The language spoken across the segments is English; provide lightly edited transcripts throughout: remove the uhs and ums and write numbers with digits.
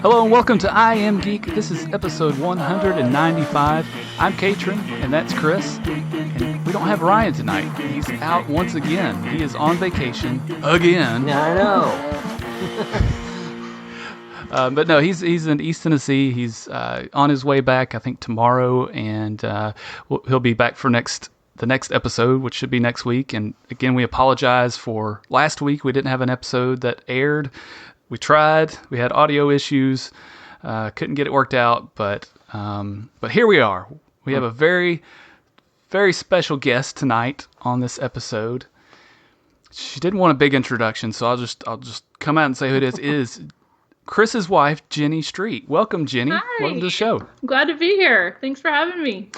Hello and welcome to I Am Geek. This is episode 195. I'm Catron and that's Chris. And we don't have Ryan tonight. He's out once again. He is on vacation again. I know. But no, he's in East Tennessee. He's on his way back, I think, tomorrow, and he'll be back for the next episode, which should be next week. And again, we apologize for last week. We didn't have an episode that aired. We tried. We had audio issues. Couldn't get it worked out, but here we are. We have a very, very special guest tonight on this episode. She didn't want a big introduction, so I'll just come out and say who it is. It is Chris's wife, Jenny Street. Welcome, Jenny. Hi. Welcome to the show. I'm glad to be here. Thanks for having me.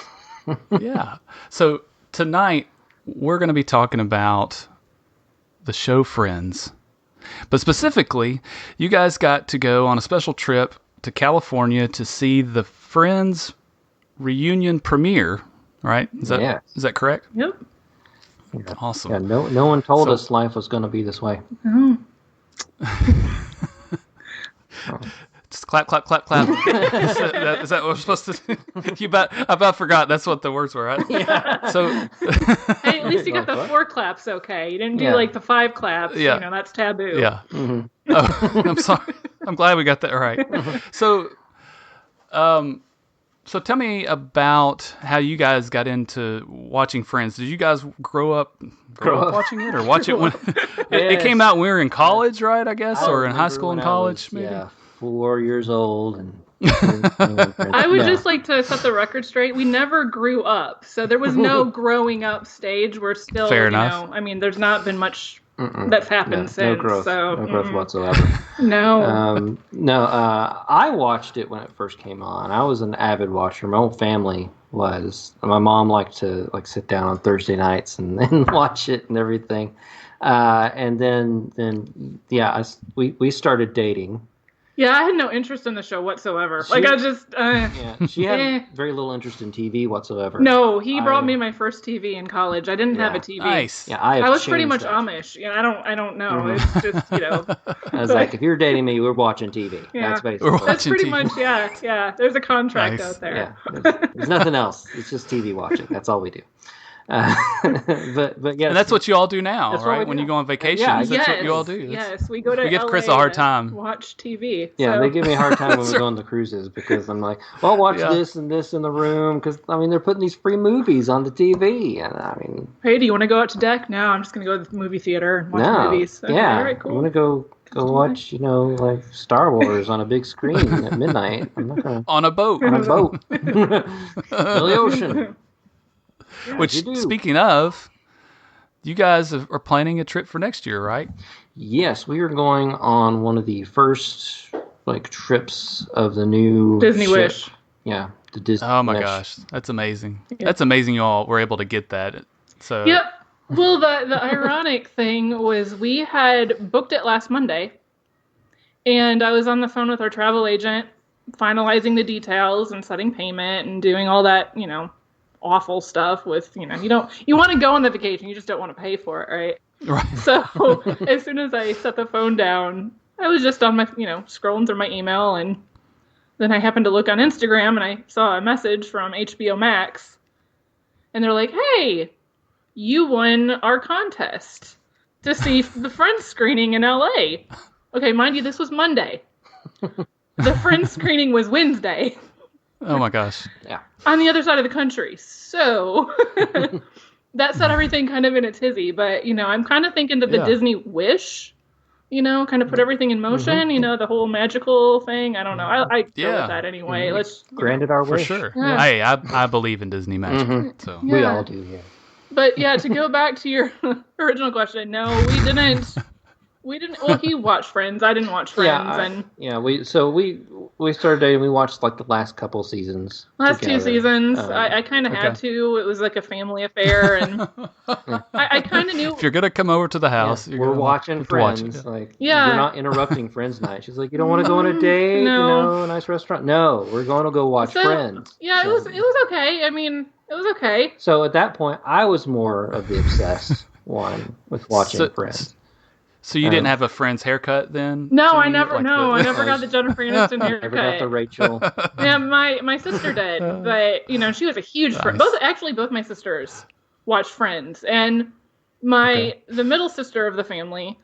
Yeah. So tonight we're going to be talking about the show Friends. But specifically, you guys got to go on a special trip to California to see the Friends reunion premiere, right? Is that correct? Yep. Awesome. Yeah, no one told us life was going to be this way. Oh. Just clap, clap, clap, clap. Is that what we're supposed to do? I about forgot. That's what the words were, right? Yeah. So, Hey, at least you got the 4 claps okay. You didn't do like the 5 claps. Yeah. You know, that's taboo. Yeah. Mm-hmm. Oh, I'm sorry. I'm glad we got that right. So tell me about how you guys got into watching Friends. Did you guys grow up watching it, or watch it when it came out when we were in college, right? I guess, or in high school and college, maybe. Yeah, 4 years old, and I would just like to set the record straight. We never grew up, so there was no growing up stage. We're still, fair enough. I mean, there's not been much that's happened since. No growth, so, no growth whatsoever. No. I watched it when it first came on. I was an avid watcher. My whole family was. My mom liked to sit down on Thursday nights and watch it and everything. And then we started dating. Yeah, I had no interest in the show whatsoever. She had very little interest in TV whatsoever. No, he brought me my first TV in college. I didn't have a TV. Nice. Yeah, I was pretty much Amish. Yeah, I don't know. Mm-hmm. It's just, I was like, if you're dating me, we're watching TV. Yeah. That's basically. That's pretty TV. much, yeah. There's a contract out there. Yeah, there's nothing else. It's just TV watching. That's all we do. But yeah, and that's what you all do now, right? When do. you go on vacation, that's what you all do. Yes, we go to. We give LA Chris a hard time. Watch TV. Yeah, so. they give me a hard time when we go on the cruises because I'm like, well, watch this and this in the room because they're putting these free movies on the TV, and Hey, do you want to go out to deck? No, I'm just gonna go to the movie theater and watch movies. Okay, yeah, all right, cool. I want to go watch, like Star Wars on a big screen at midnight. I'm not gonna on a boat. on a boat, the ocean. Yeah, Which, speaking of, you guys are planning a trip for next year, right? Yes, we are going on one of the first trips of the new Disney ship. Wish. Yeah, the Disney. Oh my Wish. gosh, that's amazing. Yeah. That's amazing. You all were able to get that. So Yep. Well, the ironic thing was we had booked it last Monday, and I was on the phone with our travel agent, finalizing the details and setting payment and doing all that, awful stuff with, you want to go on the vacation, you just don't want to pay for it, right? Right. So as soon as I set the phone down, I was just on my, scrolling through my email, and then I happened to look on Instagram and I saw a message from HBO Max, and they're like, hey, you won our contest to see the Friends screening in LA. Okay, mind you, this was Monday. The Friends screening was Wednesday. Oh my gosh. Yeah. On the other side of the country. So that set everything kind of in a tizzy. But, I'm kind of thinking that the Disney Wish, kind of put everything in motion, the whole magical thing. I don't know. I go with that anyway. Mm-hmm. Let's granted our For wish. sure. Yeah. Hey, I believe in Disney magic. Mm-hmm. So We all do, yeah. But yeah, to go back to your original question, no, we didn't. Well, he watched Friends. I didn't watch Friends. We started dating. We watched the last couple seasons. Last together. 2 seasons. I kind of had to. It was like a family affair, and I kind of knew. if you're gonna come over to the house, we're watching Friends. You're not interrupting Friends night. She's like, you don't want to go on a date? No. A nice restaurant? No, we're going to go watch Friends. Yeah, So- it was okay. I mean, it was okay. So at that point, I was more of the obsessed one with watching Friends. So you didn't have a Friends haircut then? No, I G? never. Like I never got the Jennifer Aniston haircut. Never got the Rachel. Yeah, my sister did, but she was a huge friend. Both my sisters watched Friends, and the middle sister of the family,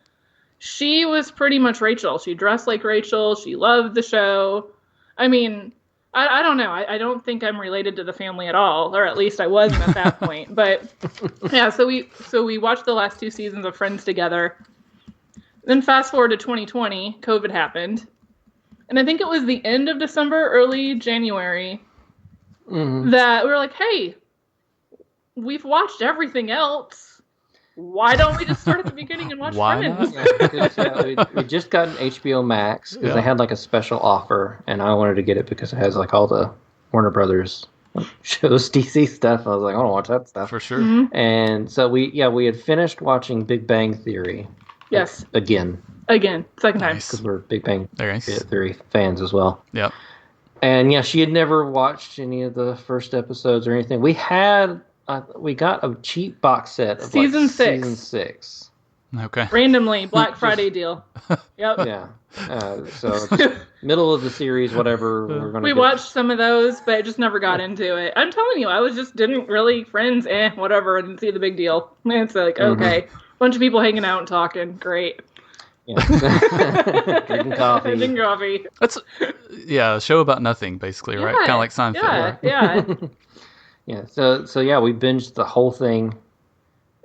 she was pretty much Rachel. She dressed like Rachel. She loved the show. I mean, I don't know. I don't think I'm related to the family at all, or at least I wasn't at that point. But yeah, so we watched the last 2 seasons of Friends together. Then fast forward to 2020, COVID happened. And I think it was the end of December, early January, that we were like, hey, we've watched everything else. Why don't we just start at the beginning and watch Friends? We just got an HBO Max because they had like a special offer, and I wanted to get it because it has like all the Warner Brothers shows, DC stuff. I was like, I want to watch that stuff. For sure. Mm-hmm. And so we had finished watching Big Bang Theory. Yes. Again, second time. because we're Big Bang Nice. Theory fans as well. Yep. And she had never watched any of the first episodes or anything. We got a cheap box set of Season Season 6. Okay. Randomly, Black Friday deal. Yep. Yeah. So middle of the series, whatever. We watched some of those, but just never got into it. I'm telling you, I didn't really Friends, whatever. I didn't see the big deal. It's like, okay. Bunch of people hanging out and talking. Great. Yeah. Drinking coffee. Drinking coffee. That's a show about nothing, basically, right? Kind of like Seinfeld. Yeah. Yeah. So we binged the whole thing.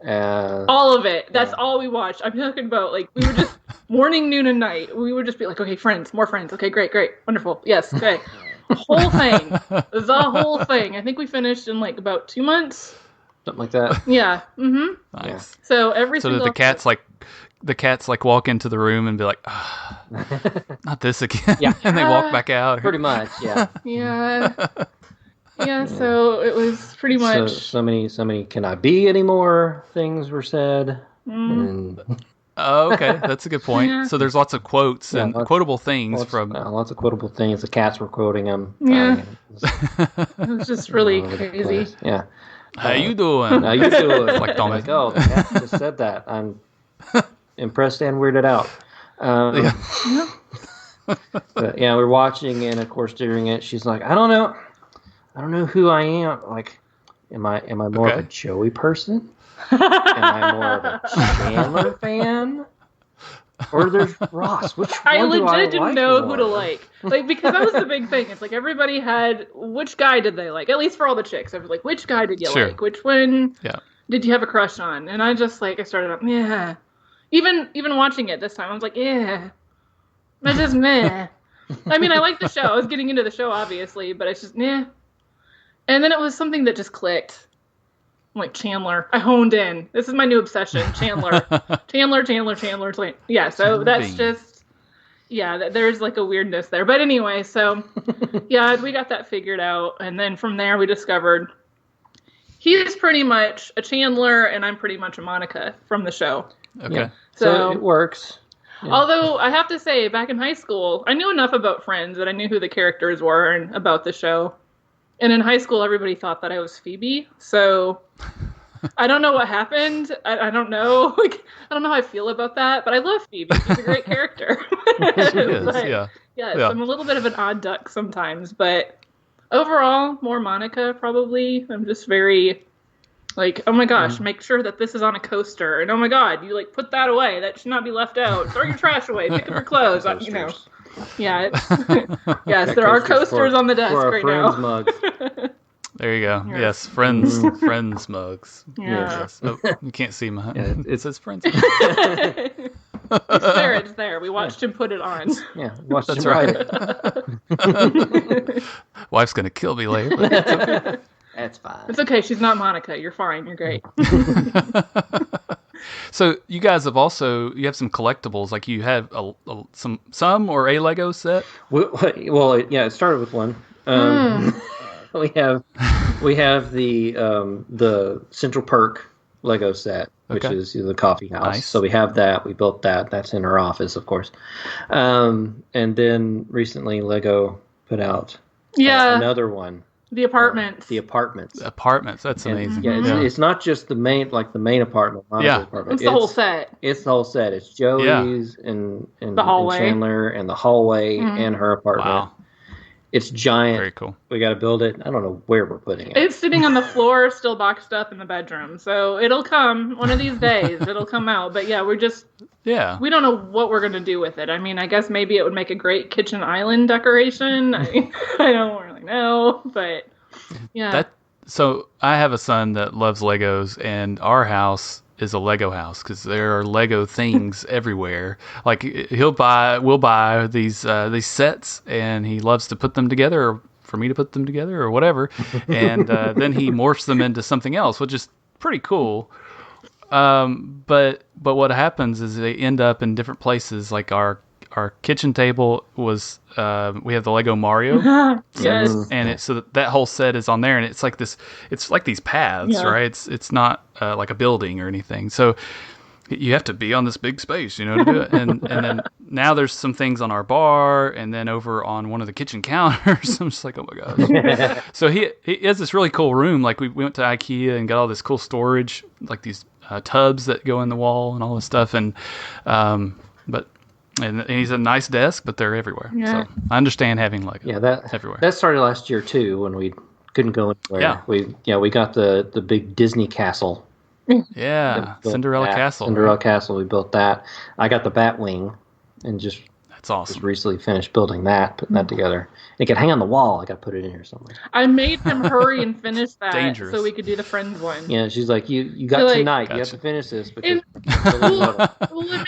All of it. That's all we watched. I'm talking about we were just morning, noon, and night. We would just be like, okay, Friends, more Friends. Okay, great, wonderful. Yes, okay. Whole thing. The whole thing. I think we finished in about 2 months. Something like that. Yeah. Mm-hmm. Nice. Yeah. So single the cats walk into the room and be like, not this again. Yeah. And they walk back out. Pretty much, yeah. Yeah. Yeah, so it was pretty much so many can I be anymore things were said. And Oh, okay. That's a good point. Yeah. So there's lots of quotes and quotable things from... lots of quotable things. The cats were quoting them. Yeah. It was just really crazy. Yeah. How you doing? How you doing? Like Thomas. Oh, the cat just said that. I'm impressed and weirded out. But we're watching, and of course during it, she's like, I don't know who I am. Like, am I more of a Joey person? Am I more of a Chandler fan? Or there's Ross. Which one I do I legit didn't like know more? who to like. Because that was the big thing. It's everybody had, which guy did they like? At least for all the chicks. I was like, which guy did you like? Which one did you have a crush on? And I just I started up, yeah. Even watching it this time, I was like, yeah. That's just meh. I mean, I like the show. I was getting into the show, obviously, but it's just, meh. And then it was something that just clicked. I'm like, Chandler. I honed in. This is my new obsession. Chandler. Chandler. Yeah, so that's just, there's a weirdness there. But anyway, so, we got that figured out. And then from there, we discovered he's pretty much a Chandler, and I'm pretty much a Monica from the show. Okay. Yeah. So it works. Yeah. Although, I have to say, back in high school, I knew enough about Friends that I knew who the characters were and about the show. And in high school, everybody thought that I was Phoebe. So I don't know what happened. I don't know. I don't know how I feel about that. But I love Phoebe. She's a great character. She is, yeah. Yes, I'm a little bit of an odd duck sometimes. But overall, more Monica, probably. I'm just very, oh my gosh, make sure that this is on a coaster. And oh my God, you, put that away. That should not be left out. Throw your trash away. Pick up your clothes. Yeah, yes, there are coasters on the desk for our right Friends now. mugs. There you go. Yes, Friends mugs. Yeah. Yes. Oh, you can't see my... Yeah, it says Friends. It's there. We watched him put it on. Yeah, watch That's it. right. Wife's going to kill me later. But it's okay. That's fine. It's okay. She's not Monica. You're fine. You're great. So you guys have you have some collectibles, you have some or a Lego set? Well, it started with one. We have the Central Perk Lego set, which is the coffee house. Nice. So we have that. We built that. That's in our office, of course. And then recently Lego put out another one. The apartments. The apartments. Apartments. That's And, amazing. yeah, it's not just the main apartment. Yeah. Apartment. It's the whole set. It's the whole set. It's Joey's and the hallway. And Chandler and the hallway and her apartment. Wow. It's giant. Very cool. We got to build it. I don't know where we're putting it. It's sitting on the floor, still boxed up in the bedroom. So it'll come one of these days. It'll come out. But yeah, we don't know what we're going to do with it. I mean, I guess maybe it would make a great kitchen island decoration. I don't really know. But yeah. So I have a son that loves Legos, and our house is a Lego house because there are Lego things everywhere. Like we'll buy these sets, and he loves to put them together, or for me to put them together, or whatever. And then he morphs them into something else, which is pretty cool. But what happens is they end up in different places. Like our kitchen table was we have the Lego Mario Yes. and so that whole set is on there, and it's like these paths, right? It's not like a building or anything, so you have to be on this big space, to do it. And then now there's some things on our bar, and then over on one of the kitchen counters. I'm just like, oh my gosh. So he has this really cool room. Like we went to IKEA and got all this cool storage, like these tubs that go in the wall and all this stuff, and and he's a nice desk, but they're everywhere. Yeah. So I understand having Lego. Yeah, that everywhere. That started last year too, when we couldn't go anywhere. Yeah. We got the big Disney castle. Yeah, Cinderella Castle. Cinderella Castle. We built that. I got the Batwing, and just that's awesome. Just recently finished building that, putting that together. It could hang on the wall. I got to put it in here somewhere. I made him hurry and finish that Dangerous. so we could do the Friends one. Yeah, she's like, you got tonight. Gotcha. You have to finish this because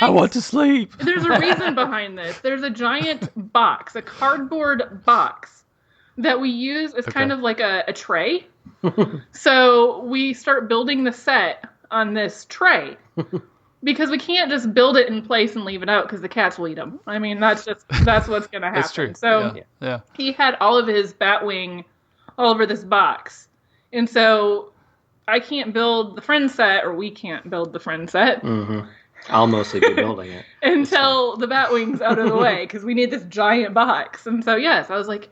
I want to sleep. There's a reason behind this. There's a giant box, a cardboard box that we use as kind of like a tray. So we start building the set on this tray. Because we can't just build it in place and leave it out because the cats will eat them. I mean, that's what's going to happen. That's true. So yeah. He had all of his Batwing all over this box. And so I can't build the Friends set, or we can't build the Friends set. Mm-hmm. I'll mostly be building it. Until the Batwing's out of the way because we need this giant box. And so, yes, I was like,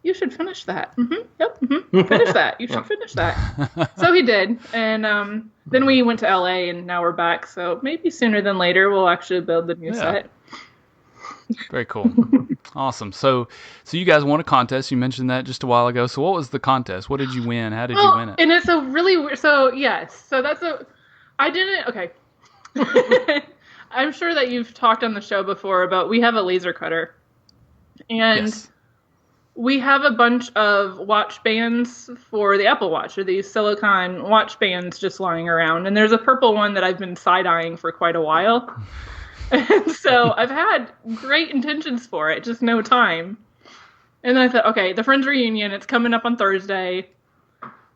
you should finish that. Mm-hmm. Yep. Mm-hmm. Finish that. You should finish that. So he did. And then we went to LA, and now we're back. So maybe sooner than later, we'll actually build the new set. Very cool. Awesome. So you guys won a contest. You mentioned that just a while ago. So what was the contest? What did you win? How did you win it? And it's a really weird. So, yes. So I didn't. Okay. I'm sure that you've talked on the show before about we have a laser cutter. And yes. We have a bunch of watch bands for the Apple Watch, or these silicone watch bands just lying around. And there's a purple one that I've been side-eyeing for quite a while. And so I've had great intentions for it, just no time. And then I thought, okay, the Friends reunion, it's coming up on Thursday.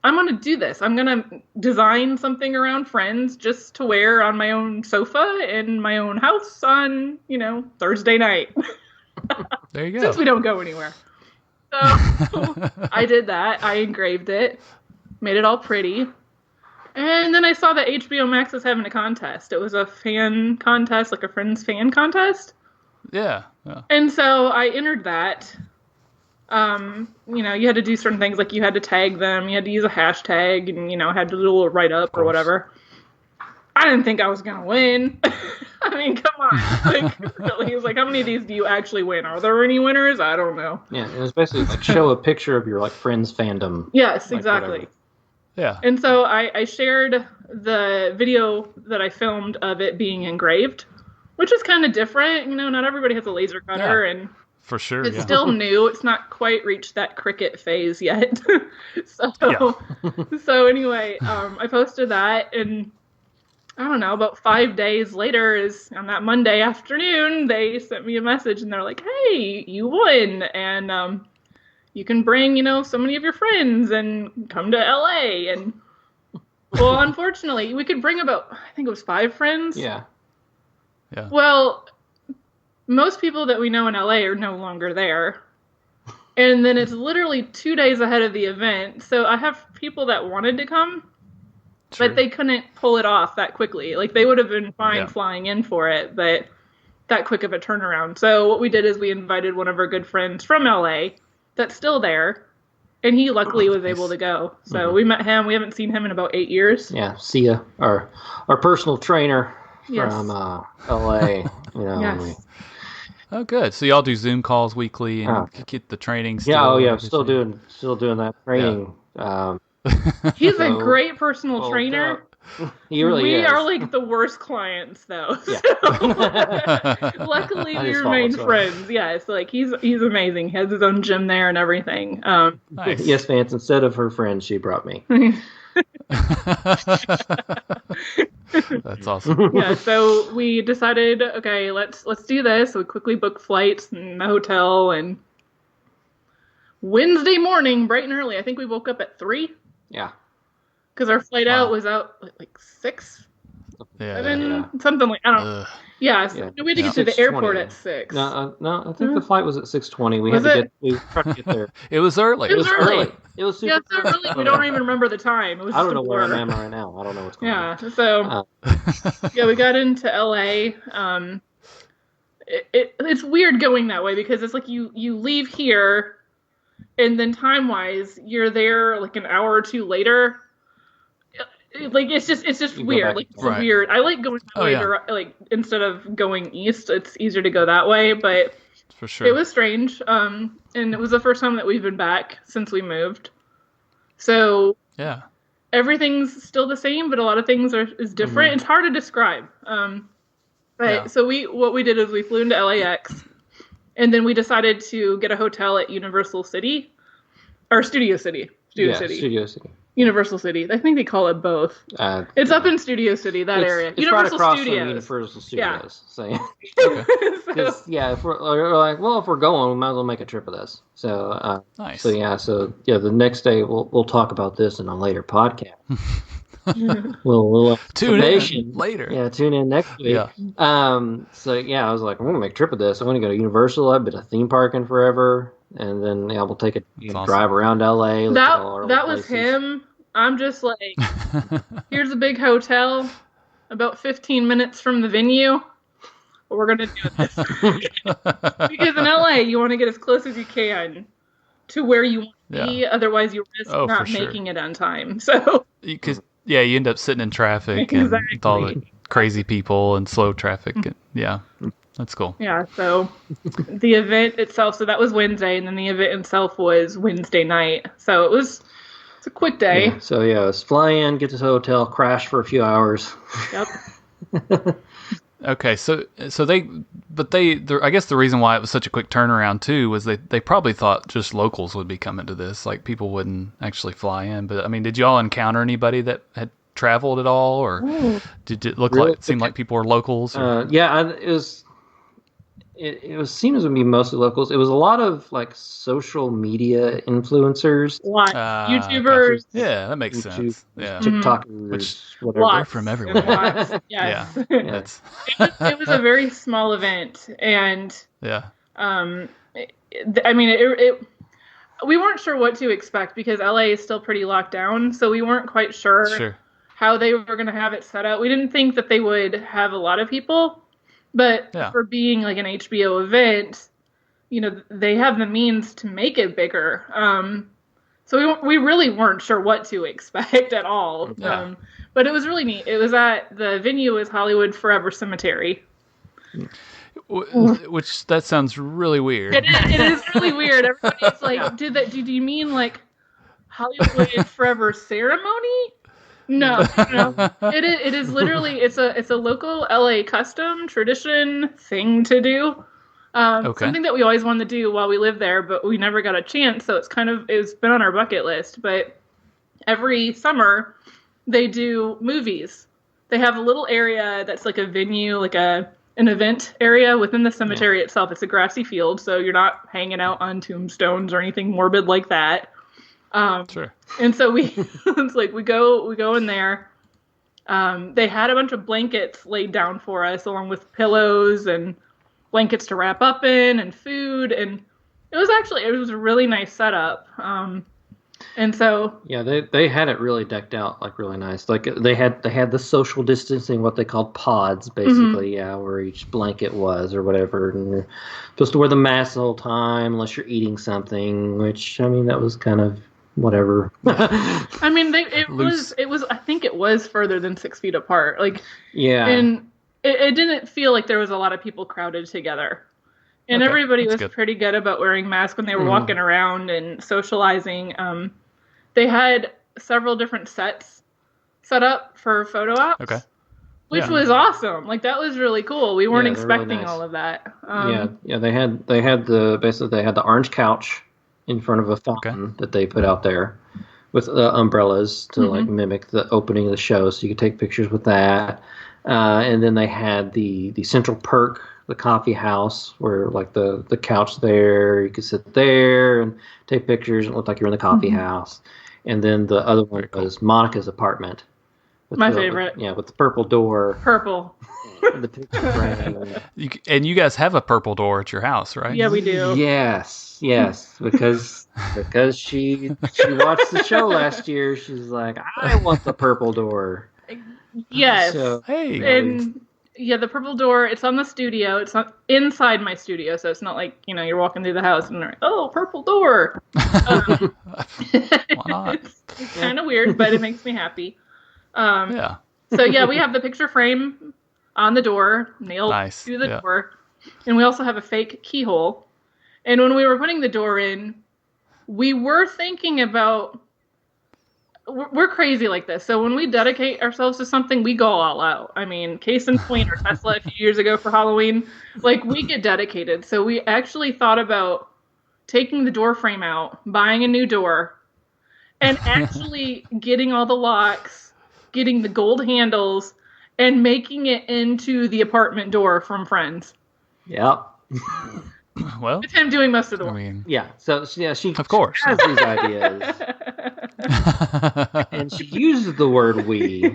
I'm going to do this. I'm going to design something around Friends just to wear on my own sofa in my own house on, Thursday night. There you go. Since we don't go anywhere. So I did that. I engraved it, made it all pretty. And then I saw that HBO Max was having a contest. It was a fan contest, like a Friends fan contest. Yeah. And so I entered that. You had to do certain things, like you had to tag them, you had to use a hashtag, and, had to do a little write-up or whatever. I didn't think I was going to win. I mean, come on. Really? It's like, how many of these do you actually win? Are there any winners? I don't know. Yeah, it was basically like show a picture of your Friends fandom. Yes, exactly. Whatever. Yeah. And so I shared the video that I filmed of it being engraved, which is kind of different. Not everybody has a laser cutter, and for sure. It's still new. It's not quite reached that Cricut phase yet. So anyway, I posted that, and I don't know, about 5 days later, is on that Monday afternoon, they sent me a message, and they're like, hey, you won, and you can bring, so many of your friends and come to LA. And, well, unfortunately, we could bring about, I think it was 5 friends. Yeah. Well, most people that we know in LA are no longer there. And then it's literally 2 days ahead of the event. So I have people that wanted to come, but they couldn't pull it off that quickly. Like, they would have been fine flying in for it, but that quick of a turnaround. So what we did is we invited one of our good friends from LA that's still there, and he luckily was able to go. So we met him. We haven't seen him in about 8 years. Yeah, Sia, our personal trainer Yes. from LA. Yes. Oh, good. So y'all do Zoom calls weekly and get the training. Yeah, still doing that training. Yeah. He's a great personal trainer. He really we is. are like the worst clients though. Yeah. So, luckily we remain friends. Yes, like he's amazing. He has his own gym there and everything. Nice. Yes, Vance. Instead of her friend, she brought me. That's awesome. Yeah, so we decided, okay, let's do this. So we quickly booked flights and the hotel, and Wednesday morning, bright and early, I think we woke up at 3. Yeah. Because our flight out was out like 6. Yeah. 7, something like, I don't know. Yeah, so we had to get to the airport at 6. No, I think the flight was at 6:20. We tried to get there. It was early. It was early. It was super early. We don't even remember the time. It was I don't just know a where blur. I am right now. I don't know what's going on. Yeah, so yeah, we got into LA. It's weird going that way because it's like you leave here, and then time-wise, you're there like an hour or 2 later. Like it's just weird. Like it's weird. I like going that way. Like instead of going east, it's easier to go that way. But for sure, it was strange. And it was the first time that we've been back since we moved. So yeah, everything's still the same, but a lot of things is different. It's hard to describe. So what we did is we flew into LAX, and then we decided to get a hotel at Universal City, or Studio City. Studio City. Universal City. I think they call it both. It's up in Studio City, that area. It's Universal right across Studios. from Universal Studios. Yeah. So, if we're like, well, if we're going, we might as well make a trip of this. So, nice. So the next day we'll talk about this in a later podcast. little tune in later. Yeah, tune in next week. Yeah. I was like, I'm gonna make a trip of this. I'm gonna go to Universal. I've been a theme park in forever, and then we'll take a drive around LA. That was him. I'm just like, here's a big hotel, about 15 minutes from the venue. We're gonna do this because in LA you want to get as close as you can to where you want to be. Otherwise, you risk not making it on time. So because you end up sitting in traffic and with all the crazy people and slow traffic. Yeah, that's cool. Yeah. So the event itself. So that was Wednesday, and then the event itself was Wednesday night. So it's a quick day. Yeah, so let's fly in, get to the hotel, crash for a few hours. Yep. Okay, so I guess the reason why it was such a quick turnaround too was they probably thought just locals would be coming to this, like people wouldn't actually fly in. But I mean, did y'all encounter anybody that had traveled at all, or did it seem like people were locals? It was seems to be mostly locals. It was a lot of like social media influencers, YouTubers. Yeah, that makes sense. Yeah, TikTokers, whatever. They're from everywhere. Yes. Yeah, it was a very small event, and we weren't sure what to expect because LA is still pretty locked down, so we weren't quite sure how they were going to have it set up. We didn't think that they would have a lot of people. But for being like an HBO event, they have the means to make it bigger. So we really weren't sure what to expect at all. Yeah. But it was really neat. It was the venue is Hollywood Forever Cemetery. Which that sounds really weird. It is really weird. Everybody's like, did you mean like Hollywood Forever Ceremony? No. It is literally it's a local LA custom tradition thing to do. Something that we always wanted to do while we lived there, but we never got a chance. So it's been on our bucket list. But every summer they do movies. They have a little area that's like a venue, like an event area within the cemetery itself. It's a grassy field, so you're not hanging out on tombstones or anything morbid like that. Sure. And so it's like we go in there. They had a bunch of blankets laid down for us, along with pillows and blankets to wrap up in, and food, and it was a really nice setup. And so they had it really decked out, like really nice. Like they had the social distancing, what they called pods, basically, where each blanket was or whatever, and you're supposed to wear the mask the whole time unless you're eating something. Which that was kind of whatever. I mean, Loose. it was. I think it was further than 6 feet apart. Like, Yeah. and it didn't feel like there was a lot of people crowded together. And Okay, everybody that's was good. pretty good about wearing masks when they were walking around and socializing. They had several different sets set up for photo ops. Okay. Which Yeah. was awesome. Like, that was really cool. We weren't Yeah, they're really expecting nice. all of that. Yeah. They had the orange couch in front of a fountain that they put out there with umbrellas to like mimic the opening of the show, so you could take pictures with that. And then they had the Central Perk, the coffee house, where like the couch there, you could sit there and take pictures. It looked like you're in the coffee house. And then the other one was Monica's apartment. My favorite. With the purple door. Purple. The picture frame. And you guys have a purple door at your house, right? Yeah, we do. Yes, because she watched the show last year. She's like, I want the purple door. Yes. So, Hey. And yeah, the purple door, it's on the studio. It's not inside my studio, so it's not like, you're walking through the house and they're, oh, purple door. Why not? It's kind of weird, but it makes me happy. Yeah. So yeah, we have the picture frame on the door, nailed Nice, to the yeah. door. And we also have a fake keyhole. And when we were putting the door in, we were thinking about, we're crazy like this. So when we dedicate ourselves to something, we go all out. I mean, case in point, or Tesla a few years ago for Halloween, like, we get dedicated. So we actually thought about taking the door frame out, buying a new door, and actually getting all the locks, getting the gold handles, and making it into the apartment door from Friends. Yep. Well, It's him doing most of the I work. mean, Yeah. So she of course. has these ideas, and she uses the word "we,"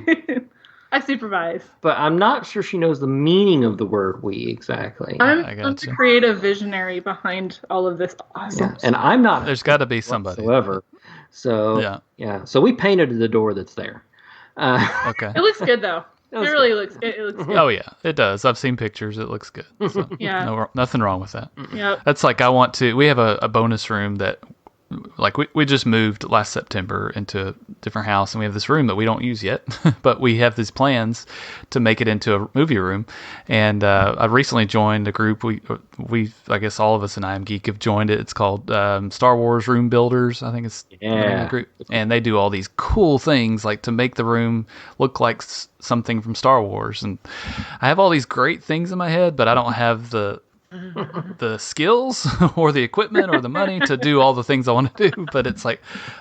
I supervise. but I'm not sure she knows the meaning of the word "we" exactly. I I'm gotcha. the creative visionary behind all of this awesome And I'm not There's got to be somebody. whatsoever. So Yeah. So we painted the door that's there. Okay. It looks good though. It looks really looks good. It looks good. Oh yeah, it does. I've seen pictures. It looks good. So Yeah. nothing wrong with that. Yep. That's like we have a bonus room that, like, we just moved last September into a different house, and we have this room that we don't use yet, but we have these plans to make it into a movie room. And I recently joined a group. We I guess all of us in I Am Geek have joined it. It's called Star Wars Room Builders, I think it's the name of the group. And they do all these cool things, like to make the room look like something from Star Wars. And I have all these great things in my head, but I don't have the skills or the equipment or the money to do all the things I want to do. But it's like,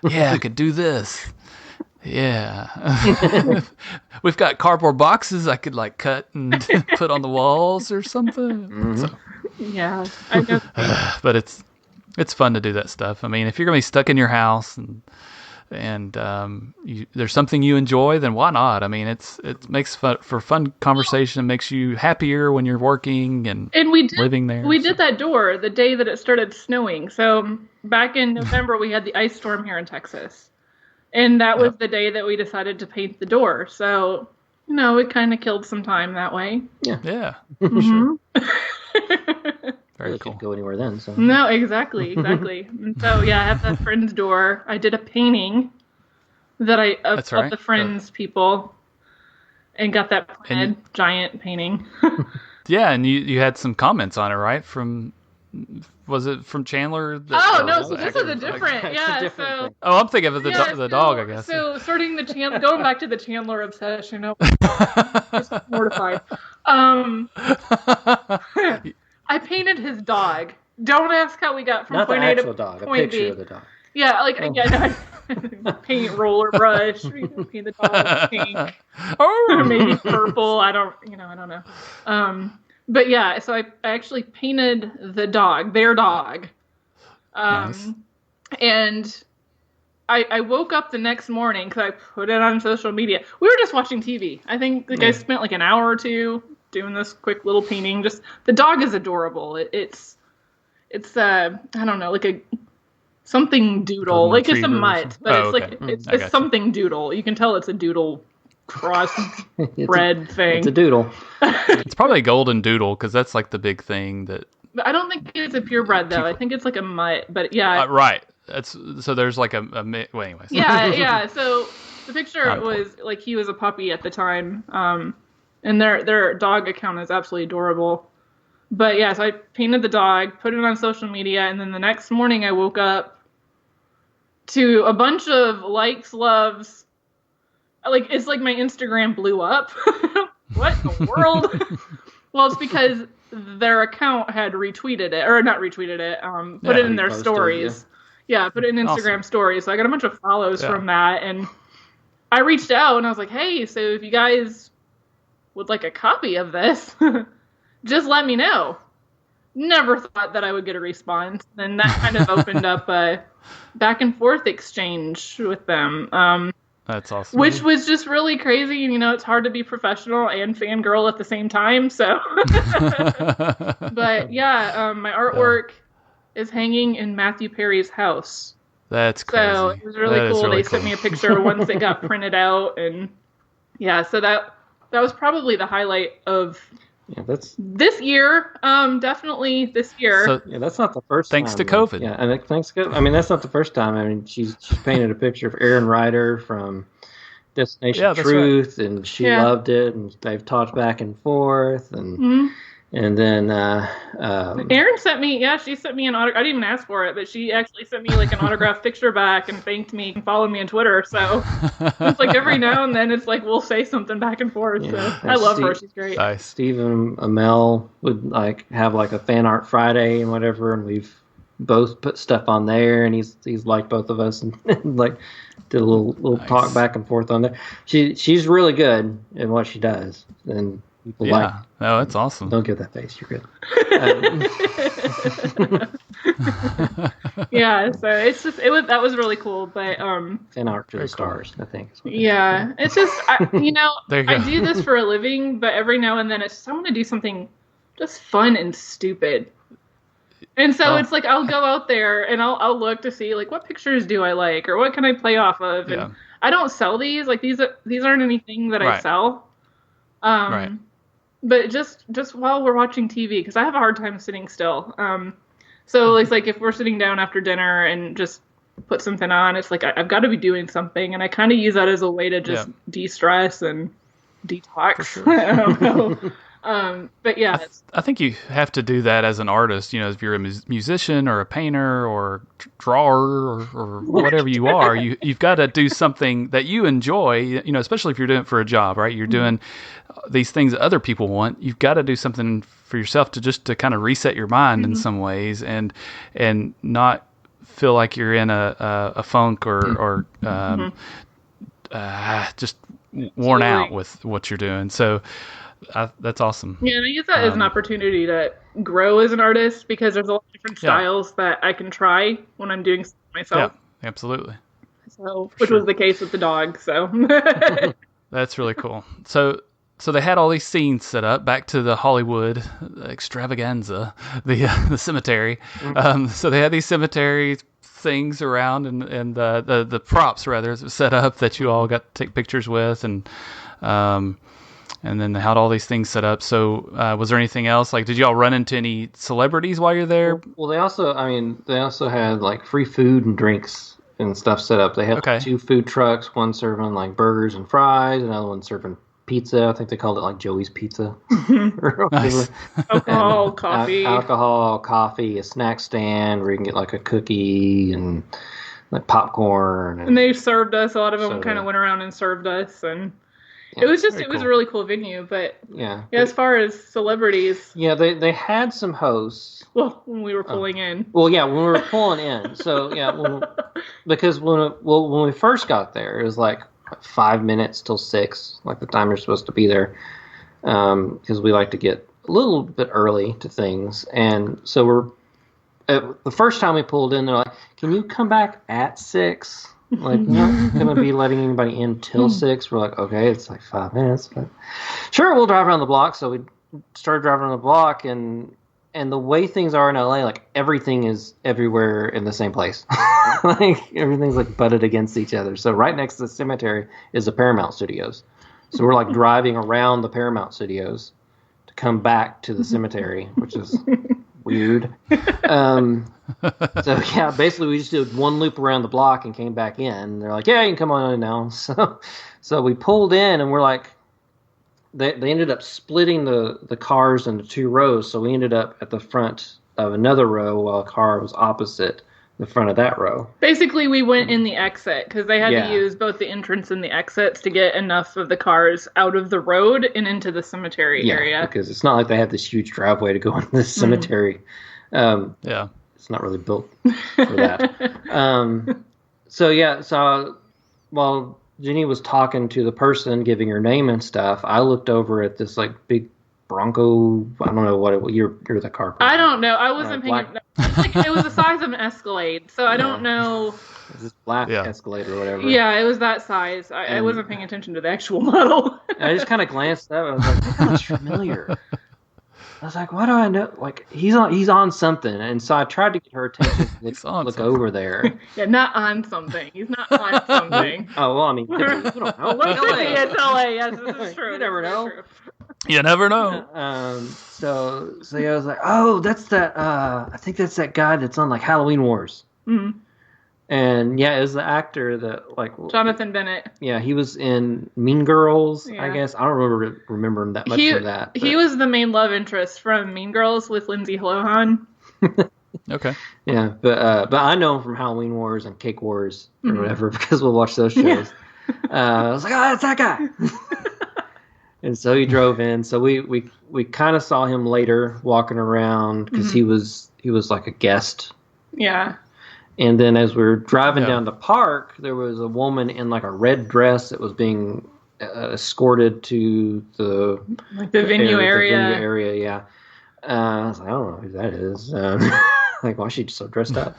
yeah, I could do this. Yeah. We've got cardboard boxes I could like cut and put on the walls or something. So, Yeah. I know. but it's fun to do that stuff. I mean, if you're gonna be stuck in your house and there's something you enjoy, then why not? I mean, it makes for fun conversation. It makes you happier when you're working and living there. We did that door the day that it started snowing. So back in November, we had the ice storm here in Texas. And that was the day that we decided to paint the door. So, it kind of killed some time that way. Yeah, for sure. Very Really cool. couldn't go anywhere then. So No, exactly. And so, yeah, I have that Friends door. I did a painting that That's of right. the Friends people and got that planted giant painting. Yeah, and you had some comments on it, right? Was it from Chandler? Oh, no, so was this it- is a different, It's a yeah, different so... thing. Oh, I'm thinking of the Yeah, the dog, I guess. So starting going back to the Chandler obsession, just mortified. I painted his dog. Don't ask how we got from not the point A actual to dog, a point picture B. of the dog. Yeah, paint roller brush, paint the dog pink, or maybe purple. I don't know. But yeah, so I actually painted the dog, their dog. Nice. And I woke up the next morning because I put it on social media. We were just watching TV. I think I spent like an hour or two doing this quick little painting. Just the dog is adorable. It's I don't know, like a something doodle, Golden like it's a retriever or mutt, something. but Oh, it's okay. like it's I gotcha. something doodle. You can tell it's a doodle cross bred thing. It's a doodle. It's probably a golden doodle because that's like the big thing that. But I don't think it's a purebred though. I think it's like a mutt. But yeah, Right. so there's like well, anyways. Yeah. So the picture was like he was a puppy at the time, and their dog account is absolutely adorable. But yeah, so I painted the dog, put it on social media, and then the next morning I woke up to a bunch of likes, loves. Like, it's like my Instagram blew up. What in the world? Well, it's because their account had retweeted it, or not retweeted it, put it in their stories. Yeah, put it in Instagram stories. So I got a bunch of follows from that, and I reached out and I was like, hey, so if you guys would like a copy of this, just let me know. Never thought that I would get a response. And that kind of opened up a back and forth exchange with them. That's awesome. Which was just really crazy. You know, it's hard to be professional and fangirl at the same time. So, but yeah, my artwork is hanging in Matthew Perry's house. That's crazy. So it was really cool. They sent me a picture once it got printed out, and yeah, so that was probably the highlight of this year. Definitely this year. So, that's not the first thanks time. Thanks to COVID. Yeah, and thanks to COVID. I mean, that's not the first time. I mean, she's painted a picture of Aaron Ryder from Destination Truth, right. And she loved it, and they've talked back and forth, and and then Aaron sent me. Yeah, she sent me an autograph. I didn't even ask for it, but she actually sent me like an autographed picture back and thanked me and followed me on Twitter. So it's like every now and then it's like we'll say something back and forth. Yeah, so I love her. She's great. Nice. Steve and Amel would like have like a fan art Friday and whatever, and we've both put stuff on there, and he's liked both of us, and like did a little talk back and forth on there. She's really good in what she does, and people like. Oh, that's awesome. Don't give that face. You're good. Yeah, so it's just that was really cool, but fan art to the stars, I think. Yeah, it's just I do this for a living, but every now and then it's just I want to do something just fun and stupid. And so it's like I'll go out there and I'll look to see like what pictures do I like or what can I play off of. And I don't sell these. Like these aren't anything that I sell. Right. But just while we're watching TV, because I have a hard time sitting still. So it's like if we're sitting down after dinner and just put something on, it's like I've got to be doing something, and I kind of use that as a way to just de-stress and detox. Sure. I don't know. But yeah, I think you have to do that as an artist. You know, if you're a musician or a painter or drawer or whatever you are, you've got to do something that you enjoy. You know, especially if you're doing it for a job, right? You're doing these things that other people want. You've got to do something for yourself to kind of reset your mind in some ways, and not feel like you're in a funk or just worn out with what you're doing. So. That's awesome. Yeah, and I use that as an opportunity to grow as an artist because there's a lot of different styles that I can try when I'm doing stuff myself. Yeah, absolutely. So, which was the case with the dog. So that's really cool. So they had all these scenes set up back to the Hollywood extravaganza, the cemetery. So they had these cemetery things around and the props rather set up that you all got to take pictures with and then they had all these things set up. So was there anything else? Like, did you all run into any celebrities while you're there? Well, they also had like free food and drinks and stuff set up. They had like 2 food trucks, one serving like burgers and fries, another one serving pizza. I think they called it like Joey's Pizza. Nice. Alcohol, coffee. Alcohol, coffee, a snack stand where you can get like a cookie and like popcorn. And they served us. A lot of them kind of went around and served us, and it was just was a really cool venue. But as far as celebrities, they had some hosts. Well, when we were pulling in. Well, yeah, when we were pulling in. So because when we first got there, it was like 5 minutes till 6, like the time you're supposed to be there, because we like to get a little bit early to things. And so the first time we pulled in, they're like, "Can you come back at 6?" Like, we're not going to be letting anybody in till 6. We're like, okay, it's like 5 minutes. But sure, we'll drive around the block. So we started driving around the block, and the way things are in LA, like everything is everywhere in the same place. Like everything's like butted against each other. So right next to the cemetery is the Paramount Studios. So we're like driving around the Paramount Studios to come back to the cemetery, which is weird. So yeah, basically we just did one loop around the block and came back in. And they're like, yeah, you can come on in now. So we pulled in and we're like, they ended up splitting the cars into two rows. So we ended up at the front of another row while a car was opposite the front of that row. Basically, we went in the exit because they had Yeah. to use both the entrance and the exits to get enough of the cars out of the road and into the cemetery area. Because it's not like they have this huge driveway to go into the cemetery. Yeah. It's not really built for that. So while Jenny was talking to the person, giving her name and stuff, I looked over at this like big Bronco. I don't know what you're the car person. I don't know. I wasn't paying. Black- It was the size of an Escalade, so I don't know. This black Yeah. Escalade or whatever. Yeah, it was that size. I wasn't paying attention to the actual model. I just kind of glanced up. I was like, that looks familiar. I was like, why do I know? Like he's on something, and so I tried to get her attention to He's on look something. over there. Yeah, not on something. He's not on something. Oh well, I mean, could be. You don't know. Well, could be. LA. It's LA. Yes, this is true. You never This is know. true. You never know. So yeah, I was like, oh, that's that. I think that's that guy that's on like Halloween Wars. Mhm. And yeah, it was the actor that like Jonathan Bennett. Yeah, he was in Mean Girls. Yeah. I guess I don't remember him that much from that. He but- was the main love interest from Mean Girls with Lindsay Lohan. Okay. Yeah, but I know him from Halloween Wars and Cake Wars or Mhm. whatever because we'll watch those shows. I was like, oh, that's that guy. And so he drove in. So we kind of saw him later walking around because he was like a guest. Yeah. And then as we were driving Yeah. down the park, there was a woman in like a red dress that was being escorted to the Like the venue area. The venue area, yeah. I was like, I don't know who that is. Like, why is she so dressed up?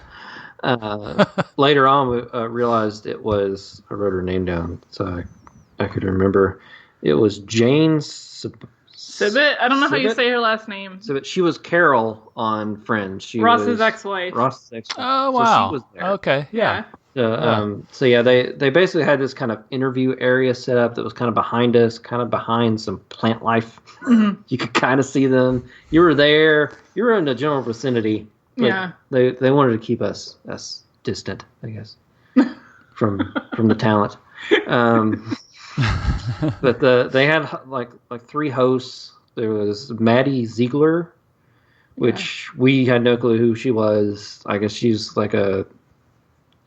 Later on, we realized it was, I wrote her name down so I could remember. It was Jane Sibbett? I don't know how you Sibbett? say her last name. Sibbett. She was Carol on Friends. She Ross's was ex-wife. Ross's ex-wife. Oh, So wow. she was there. Okay. Yeah. So yeah, they basically had this kind of interview area set up that was kind of behind us, kind of behind some plant life. Mhm. You could kind of see them. You were there. You were in the general vicinity. But Yeah. They wanted to keep us distant, I guess, from the talent. But they had like three hosts. There was Maddie Ziegler, which we had no clue who she was. I guess she's like a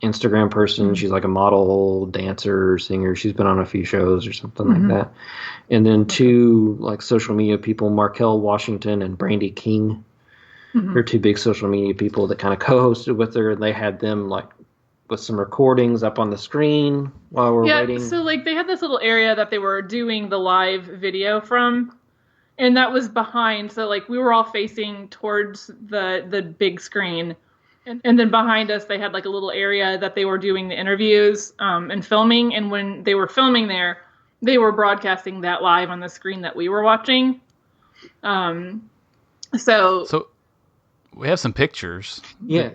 Instagram person. She's like a model, dancer, singer. She's been on a few shows or something like that. And then two like social media people, Markel Washington and Brandy King. They're two big social media people that kind of co-hosted with her. And they had them like with some recordings up on the screen while we're waiting. So like they had this little area that they were doing the live video from, and that was behind. So like we were all facing towards the big screen, and then behind us they had like a little area that they were doing the interviews and filming. And when they were filming there, they were broadcasting that live on the screen that we were watching. So we have some pictures. Yeah.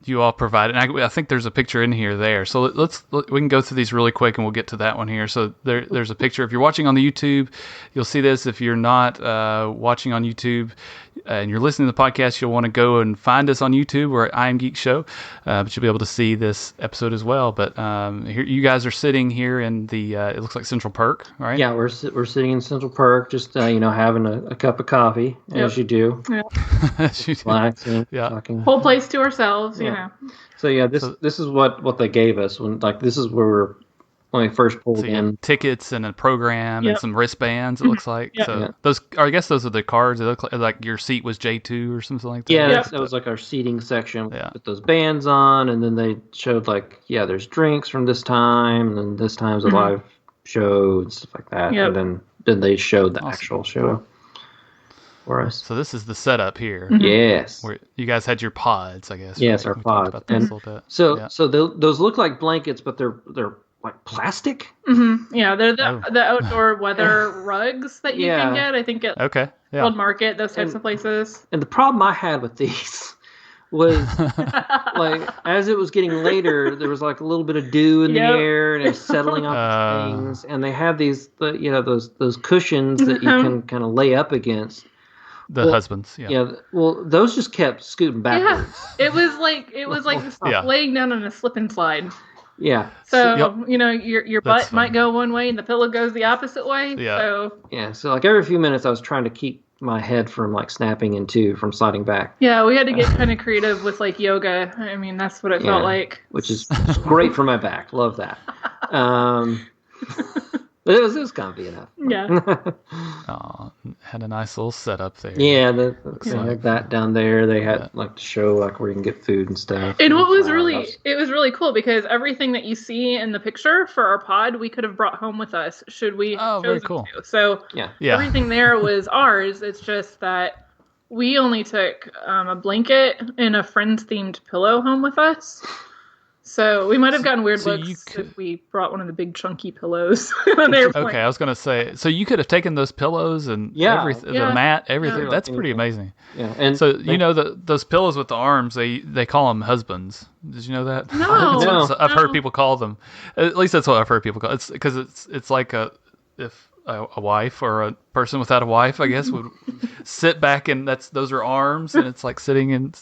You all provided. And I think there's a picture in here there. So we can go through these really quick and we'll get to that one here. So there's a picture. If you're watching on the YouTube, you'll see this. If you're not watching on YouTube and you're listening to the podcast, you'll want to go and find us on YouTube. We're at I Am Geek Show, but you'll be able to see this episode as well. But here you guys are sitting here in the it looks like Central Perk, right? Yeah, we're sitting in Central Park, just having a cup of coffee as you do, relaxing, Yeah. talking. whole place to ourselves, you know. So yeah, this is what they gave us when this is where when we first pulled So you have in. tickets and a program Yep. and some wristbands. It looks like. Yep. So Yeah. those, or I guess those are the cards. They look like your seat was J2 or something like that. Yeah, Yep. that was like our seating section Yeah. with those bands on, and then they showed like there's drinks from this time, and then this time's a live show and stuff like that. Yep. And then they showed the Awesome. actual show for us. So this is the setup here. Yes. Where you guys had your pods, I guess. Yes, right? our We talked pods. about this And a little bit. So Yeah. those look like blankets, but they're like plastic. Yeah, they're Oh. the outdoor weather rugs that you Yeah. can get. I think at Okay. Yeah. World Market, those types of places. And the problem I had with these was like as it was getting later, there was like a little bit of dew in Yep. the air, and it's settling on things. And they have these, those cushions that you can kind of lay up against. The husbands. Yeah. Yeah. Well, those just kept scooting backwards. Yeah, it was like Yeah. laying down on a slip and slide. Yeah. So Yep. your That's butt might go one way and the pillow goes the opposite way. Yeah. So Yeah. So like every few minutes, I was trying to keep my head from like snapping in two from sliding back. yeah, we had to get kind of creative with like yoga. I mean, that's what it felt like. Which is great for my back. Love that. But it was comfy enough. Yeah. Had a nice little setup there. Yeah, they like. had that down there. They had like the show like where you can get food and stuff. And what was flowers. it was really cool because everything that you see in the picture for our pod, we could have brought home with us should we have very chosen cool. to. So Yeah. everything there was ours. It's just that we only took a blanket and a Friends-themed pillow home with us. So we might have gotten weird looks if we brought one of the big chunky pillows on the airplane. Okay, I was going to say, so you could have taken those pillows and the mat, everything. Yeah. That's pretty amazing. Yeah, and So those pillows with the arms, they call them husbands. Did you know that? No. No. I've heard people call them. At least that's what I've heard people call. It's because it's like if a wife or a person without a wife, I guess, would sit back and those are arms, and it's like sitting in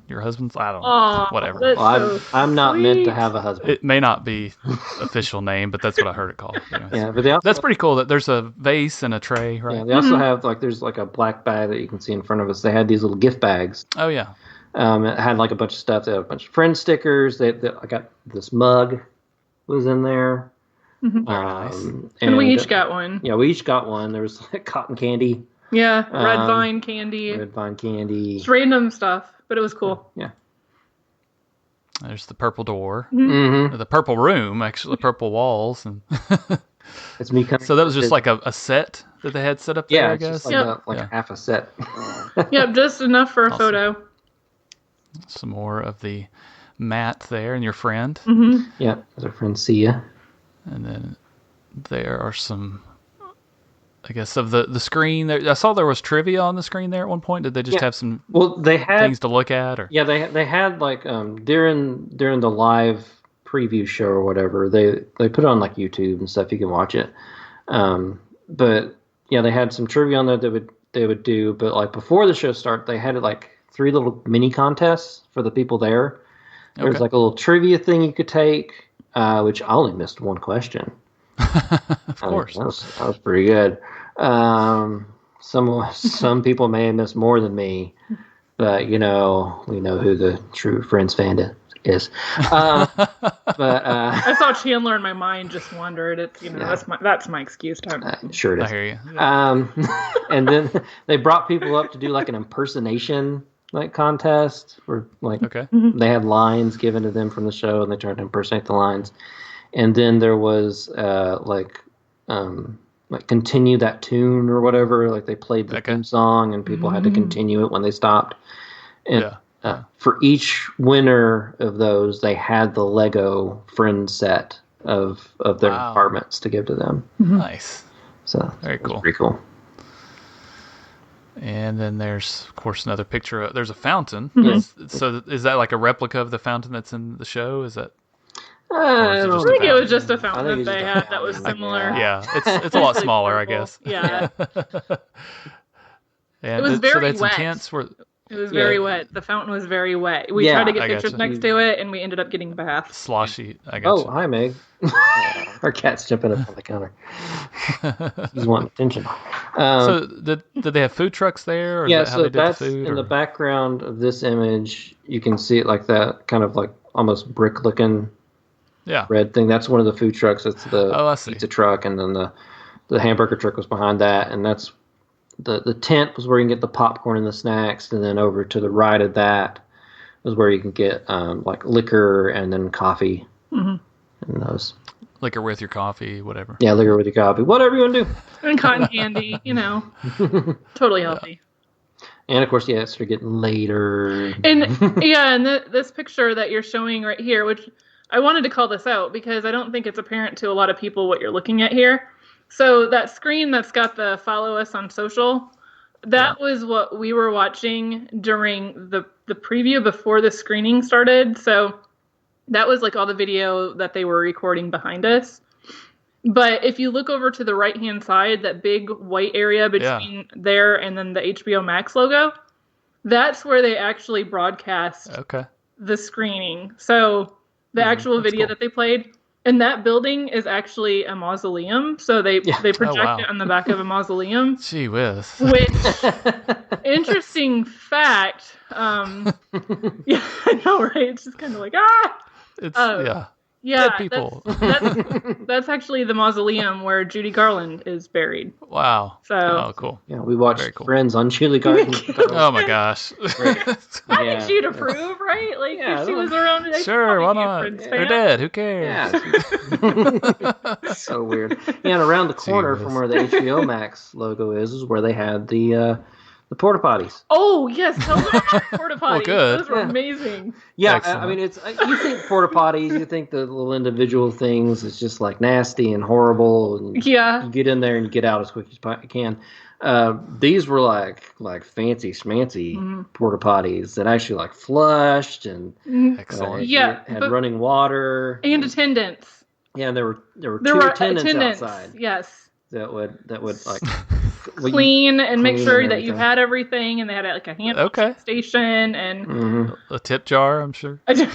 your husband's. I don't know, whatever. That's well, I'm not meant to sweet. have a husband. It may not be official name, but that's what I heard it called. Anyways. Yeah, but they also, That's pretty cool that there's a vase and a tray, right? yeah, they also have like there's like a black bag that you can see in front of us. They had these little gift bags. Oh yeah. It had like a bunch of stuff. They had a bunch of friend stickers. I got this mug was in there. Nice. And we each got one. Yeah, we each got one. There was like cotton candy, Yeah, red vine candy. red vine candy. Just random stuff, but it was cool. Yeah. There's the purple door, Mm-hmm. the purple room, actually, purple walls, and It's me coming. so that was just like a set that they had set up there. yeah, I it's guess just like, Yep. like Yeah. half a set. Yep, just enough for a Awesome. photo. Some more of the mat there and your friend, Yeah, there's our friend Sia. and then there are some. I guess of the screen there. I saw there was trivia on the screen there at one point. Did they just Yeah. have some Well, they had things to look at, or yeah they had like during the live preview show or whatever they put it on like YouTube and stuff. You can watch it. But yeah, they had some trivia on there that they would do. But like before the show started, they had like 3 little mini contests for the people there. There was Okay. like a little trivia thing you could take, which I only missed one question. of course. That was pretty good. Some people may have missed more than me, but we know who the true Friends fan is. But I saw Chandler and my mind just wandered. It's that's my excuse time. sure it I is. hear you. And then they brought people up to do like an impersonation like contest where like Okay. they had lines given to them from the show and they tried to impersonate the lines. And then there was like continue that tune or whatever. Like they played the Okay. theme song and people had to continue it when they stopped. And Yeah. for each winner of those, they had the Lego Friends set of their Wow. apartments to give to them. Nice. So Very it was cool. pretty cool. And then there's, of course, another picture. There's a fountain. Mm-hmm. So is that like a replica of the fountain that's in the show? Is that? I is it don't just I think a it was just a I fountain think that it's they just a had that was fountain. similar. Yeah, it's a lot Like smaller, I purple. guess. Yeah. And It was so very they had some wet. tents where. It was very Yeah. wet. The fountain was very wet. We Yeah, tried to get I pictures gotcha. next to it, and we ended up getting baths. Sloshy, I guess. Oh, hi, Meg. Our cat's jumping up on the counter. He's wanting attention. So did they have food trucks there? Or Yeah, is that how so they did that's the food? in or- the background of this image. You can see it like that, kind of like almost brick-looking Yeah. red thing. That's one of the food trucks. That's the Oh, I see. pizza truck, and then the hamburger truck was behind that, and that's the tent was where you can get the popcorn and the snacks, and then over to the right of that was where you can get like liquor and then coffee. And those, Liquor with your coffee, whatever. yeah, liquor with your coffee, whatever you want to do. And cotton candy, totally healthy. And of course, yeah, it started getting later. And yeah, and this picture that you're showing right here, which I wanted to call this out because I don't think it's apparent to a lot of people what you're looking at here. So that screen that's got the follow us on social, that was what we were watching during the preview before the screening started. So that was like all the video that they were recording behind us. But if you look over to the right-hand side, that big white area between there and then the HBO Max logo, that's where they actually broadcast the screening. So the actual video that they played, and that building is actually a mausoleum. So they project it on the back of a mausoleum. Gee whiz. Which, interesting fact. Yeah, I know, right? It's just kind of like, It's, yeah, dead people. That's actually the mausoleum where Judy Garland is buried. Wow. So, cool. Yeah, we watched Friends on Chili Garden. Oh my gosh. I think she'd approve, right? Like, if she was around today, sure, why not? They're dead. Who cares? Yeah. So weird. Yeah, and around the corner from where the HBO Max logo is where they had the porta potties. Oh yes, tell me about porta potties. Well, good. Those were amazing. Yeah, I mean, it's you think porta potties, you think the little individual things is just like nasty and horrible, and you get in there and you get out as quick as you can. These were like fancy schmancy porta potties that actually like flushed and excellent. Had running water and attendants. Yeah, there were two attendants outside. Yes. That would like clean and make sure that you had everything, and they had like a hand station and a tip jar, I'm sure. It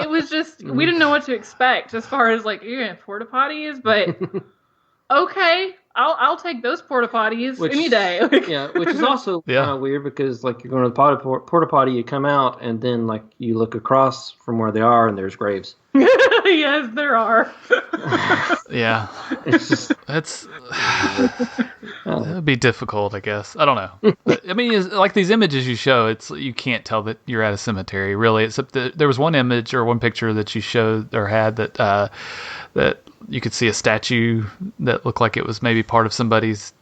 was just we didn't know what to expect as far as like porta potties, but okay, I'll take those porta potties any day. Which is also kind of weird because like you're going to the porta potty, you come out and then like you look across from where they are and there's graves. Yes, there are. Yeah, that'd be difficult, I guess. I don't know. But, I mean, like these images you show, you can't tell that you're at a cemetery, really. Except that there was one image or one picture that you showed or had that you could see a statue that looked like it was maybe part of somebody's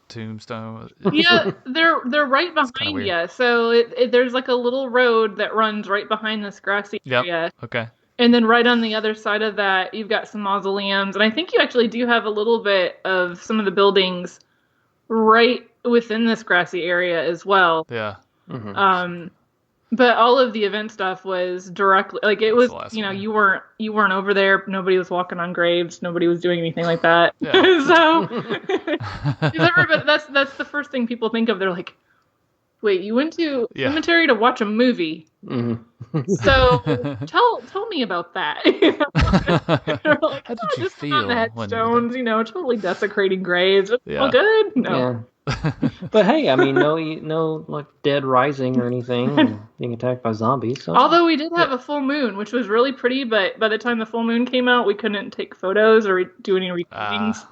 tombstone. Yeah, they're right behind you. So there's like a little road that runs right behind this grassy area. Okay. And then right on the other side of that, you've got some mausoleums. And I think you actually do have a little bit of some of the buildings right within this grassy area as well. Yeah. Mm-hmm. But all of the event stuff was directly, like it was, you weren't over there. Nobody was walking on graves. Nobody was doing anything like that. Yeah. So, that's the first thing people think of. They're like, wait, you went to a cemetery to watch a movie. Mm-hmm. So tell me about that. Like, how did you feel? On the headstones, totally desecrating graves. All good? No. Yeah. But hey, I mean, no like dead rising or anything, and being attacked by zombies. So. Although we did have a full moon, which was really pretty, but by the time the full moon came out, we couldn't take photos or do any recordings.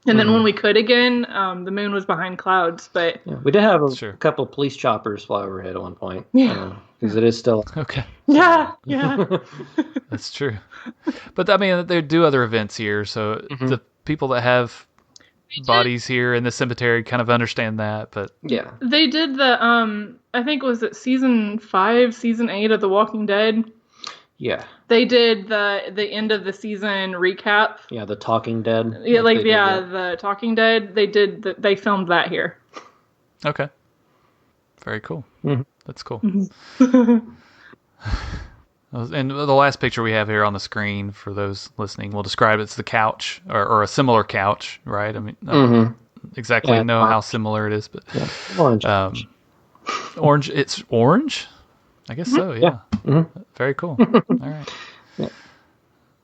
And then when we could again, the moon was behind clouds. But we did have a couple of police choppers fly overhead at one point. Yeah, because it is still okay. Yeah. That's true. But I mean, they do other events here, so the people that have bodies here in the cemetery kind of understand that. But they did the I think was it season 5, season 8 of The Walking Dead. Yeah. They did the end of the season recap. Yeah, the Talking Dead. Yeah, the Talking Dead. They filmed that here. Okay. Very cool. Mm-hmm. That's cool. And the last picture we have here on the screen for those listening, we'll describe it's the couch or a similar couch, right? I mean, I don't exactly know how similar it is, but orange. Orange. It's orange. I guess so, yeah. Mm-hmm. Very cool. All right. Yeah.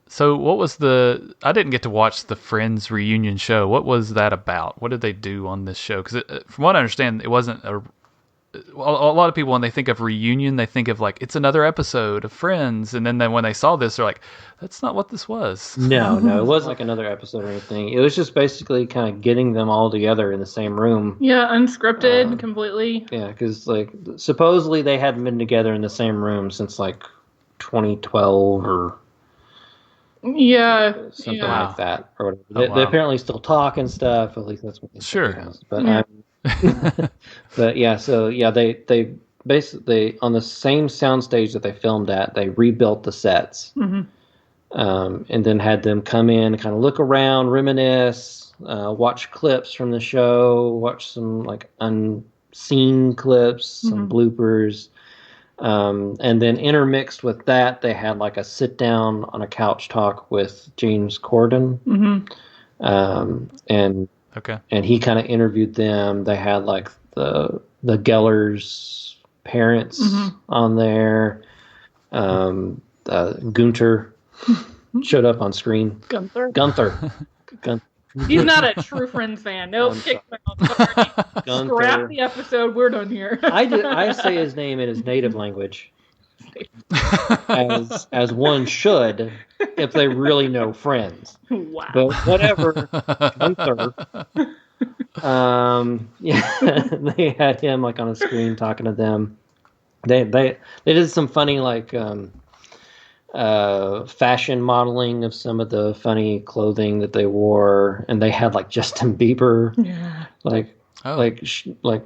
So what was I didn't get to watch the Friends reunion show. What was that about? What did they do on this show? Because from what I understand, it wasn't a lot of people, when they think of reunion, they think of like, it's another episode of Friends. And then when they saw this, they're like, that's not what this was. No, it wasn't like another episode or anything. It was just basically kind of getting them all together in the same room. Yeah, unscripted completely. Yeah, because like supposedly they hadn't been together in the same room since like 2012 or something like that. Or whatever. They apparently still talk and stuff. At least that's what they say. But but they basically on the same soundstage that they filmed at, they rebuilt the sets, and then had them come in and kind of look around, reminisce, watch clips from the show, watch some like unseen clips, some bloopers, And then intermixed with that, they had like a sit down on a couch talk with James Corden. And Okay. and he kind of interviewed them. They had like the Geller's parents on there. Gunter showed up on screen. Gunther. He's not a true Friends fan. Nope. Kick him out. Sorry. Scrap the episode. We're done here. I say his name in his native language, as one should if they really know Friends. Wow. But whatever, Gunther. They had him like on a screen talking to them. They did some funny like fashion modeling of some of the funny clothing that they wore, and they had like Justin Bieber, like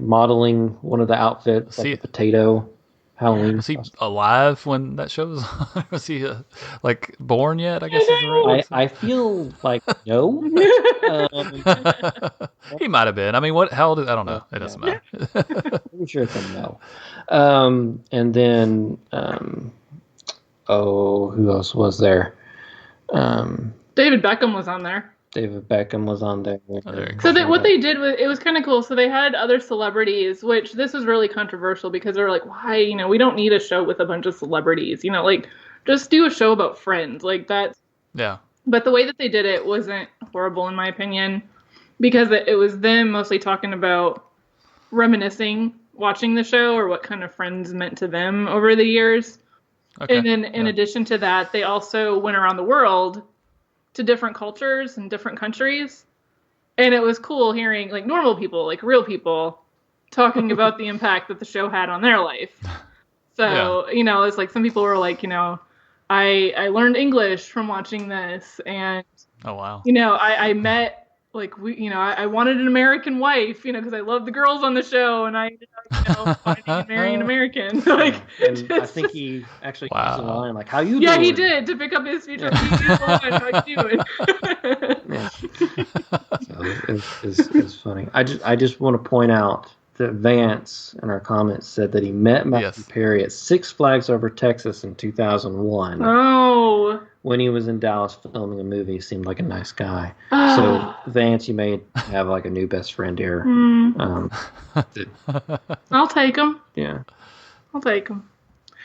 modeling one of the outfits, like a potato. Halloween. Was he alive when that show was on? Was he like born yet? I guess is the right I feel like no. He might have been. I mean, how old is? I don't know. It doesn't matter. I'm sure it's a no. And then who else was there? David Beckham was on there. David Beckham was on there. So what they did was, it was kind of cool. So they had other celebrities, which this was really controversial because they're like, why, we don't need a show with a bunch of celebrities, like just do a show about Friends. Like that's, yeah. But the way that they did it wasn't horrible in my opinion, because it was them mostly talking about reminiscing, watching the show or what kind of Friends meant to them over the years. Okay. And then in addition to that, they also went around the world to different cultures and different countries. And it was cool hearing like normal people, like real people talking about the impact that the show had on their life. So, it's like some people were like, I learned English from watching this. And, oh, wow. I met like, I wanted an American wife, because I love the girls on the show and I ended up, finding and marrying an American. And I think he actually used the line, like, how you doing? Yeah, he did, to pick up his future. How you doing? Yeah. So it's funny. I just want to point out that Vance in our comments said that he met Matthew Perry at Six Flags Over Texas in 2001. Oh. When he was in Dallas filming a movie, he seemed like a nice guy. So, Vance, you may have like a new best friend here. I'll take him. Yeah. I'll take him.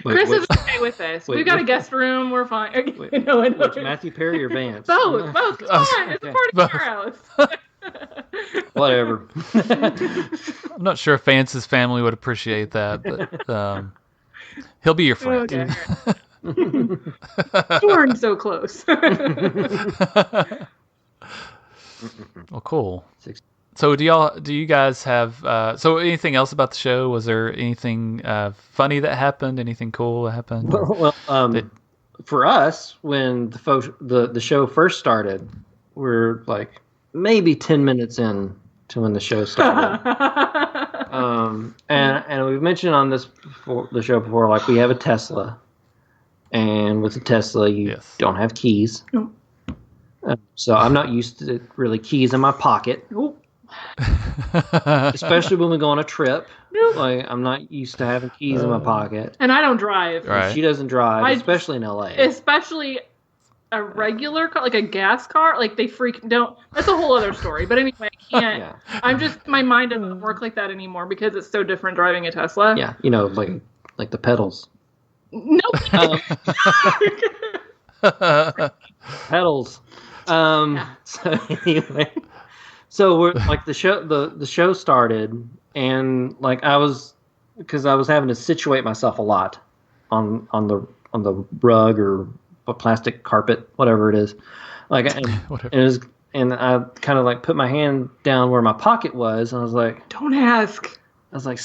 Chris is okay with this. We've got a guest room. We're fine. Which, Matthew Perry or Vance? Both. Come on. It's a part of your house. Whatever. I'm not sure if Vance's family would appreciate that, but he'll be your friend. Okay. We're so close. Well, cool. So do you guys have so anything else about the show? Was there anything funny that happened? Anything cool that happened? Well, for us, when the show first started, we're like maybe 10 minutes in to when the show started. And we've mentioned on the show before, like we have a Tesla. And with the Tesla, you don't have keys. Nope. So I'm not used to really keys in my pocket. Nope. Especially when we go on a trip. Nope. Like I'm not used to having keys in my pocket. And I don't drive. Right. She doesn't drive, especially in LA. Especially a regular car, like a gas car. Like they don't. That's a whole other story. But anyway, I can't. Yeah. I'm just, my mind doesn't work like that anymore because it's so different driving a Tesla. Yeah, like the pedals. No. Pedals. So anyway, so we're like the show started, and like because I was having to situate myself a lot on the rug or a plastic carpet, whatever it is, like and I kind of like put my hand down where my pocket was, and I was like, don't ask. I was like,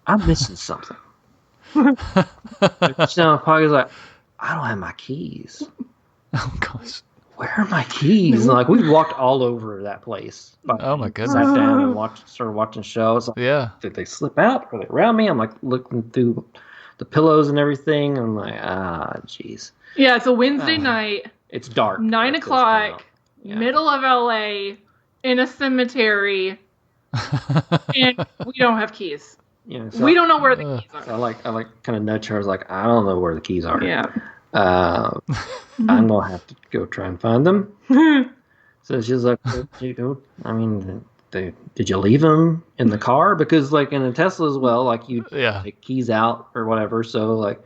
I'm missing something. Down my pocket, like, I don't have my keys. Oh gosh, where are my keys? And like we walked all over that place. Oh my goodness! Sat down and started watching shows. Like, did they slip out? Are they around me? I'm like looking through the pillows and everything. I'm like, jeez. Yeah, it's a Wednesday night. It's dark. 9 o'clock, middle of LA, in a cemetery, and we don't have keys. So We don't know where the keys I are. like kind of nudge her. I was like, I don't know where the keys are. Yeah. I'm gonna have to go try and find them. So she's like, I mean, did you leave them in the car? Because like in a Tesla as well, like you take keys out or whatever. So like,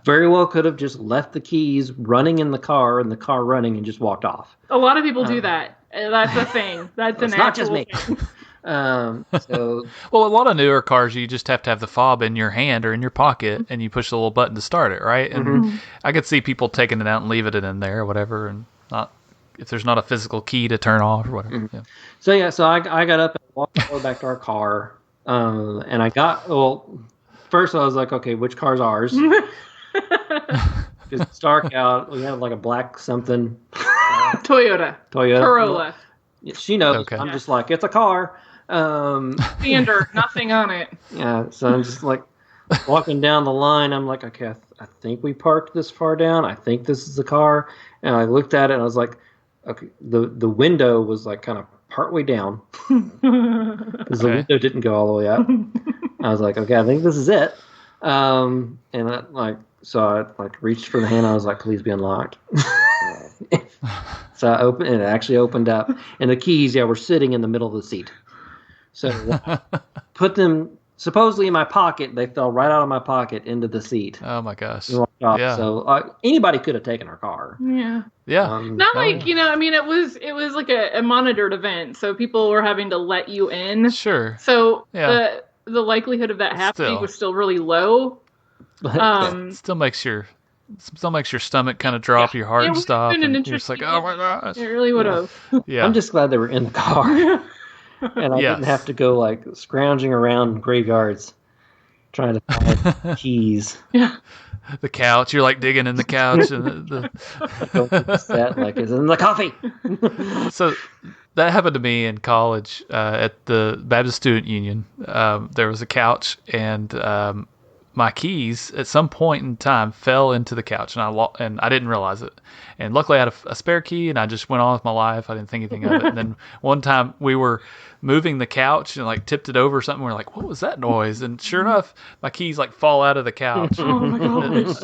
very well could have just left the keys running in the car and the car running and just walked off. A lot of people do that. That's a thing. That's an not just me. thing. So well, a lot of newer cars, you just have to have the fob in your hand or in your pocket, and you push the little button to start it, right? And I could see people taking it out and leaving it in there or whatever, and not if there's not a physical key to turn off or whatever. Yeah. So I got up and walked all the way back to our car, and first I was like, okay, which car's ours? Because it's dark out. We have like a black something. Toyota. Corolla. She knows. Okay. I'm just like, it's a car. Standard, nothing on it. Yeah, so I'm just like walking down the line. I'm like, okay, I think we parked this far down. I think this is the car. And I looked at it and I was like, okay, the window was like kind of partway down because the window didn't go all the way up. I was like, okay, I think this is it. And I reached for the hand. I was like, please be unlocked. So I opened, and it actually opened up, and the keys, were sitting in the middle of the seat. So put them supposedly in my pocket. They fell right out of my pocket into the seat. Oh my gosh! Yeah. So anybody could have taken our car. Yeah. Yeah. Not like I mean, it was like a monitored event, so people were having to let you in. Sure. So the likelihood of that happening was still really low. Still makes your stomach kind of drop, your heart stop, and you're just like, oh my gosh. It really would have. Yeah. I'm just glad they were in the car. And I didn't have to go like scrounging around graveyards trying to find keys. Yeah. The couch, you're like digging in the couch and the set, like it's in the coffee. So that happened to me in college at the Baptist Student Union. There was a couch, and my keys at some point in time fell into the couch, and I didn't realize it. And luckily I had a spare key, and I just went on with my life. I didn't think anything of it. And then one time we were moving the couch and like tipped it over or something. We're like, what was that noise? And sure enough, my keys like fall out of the couch. Oh my gosh.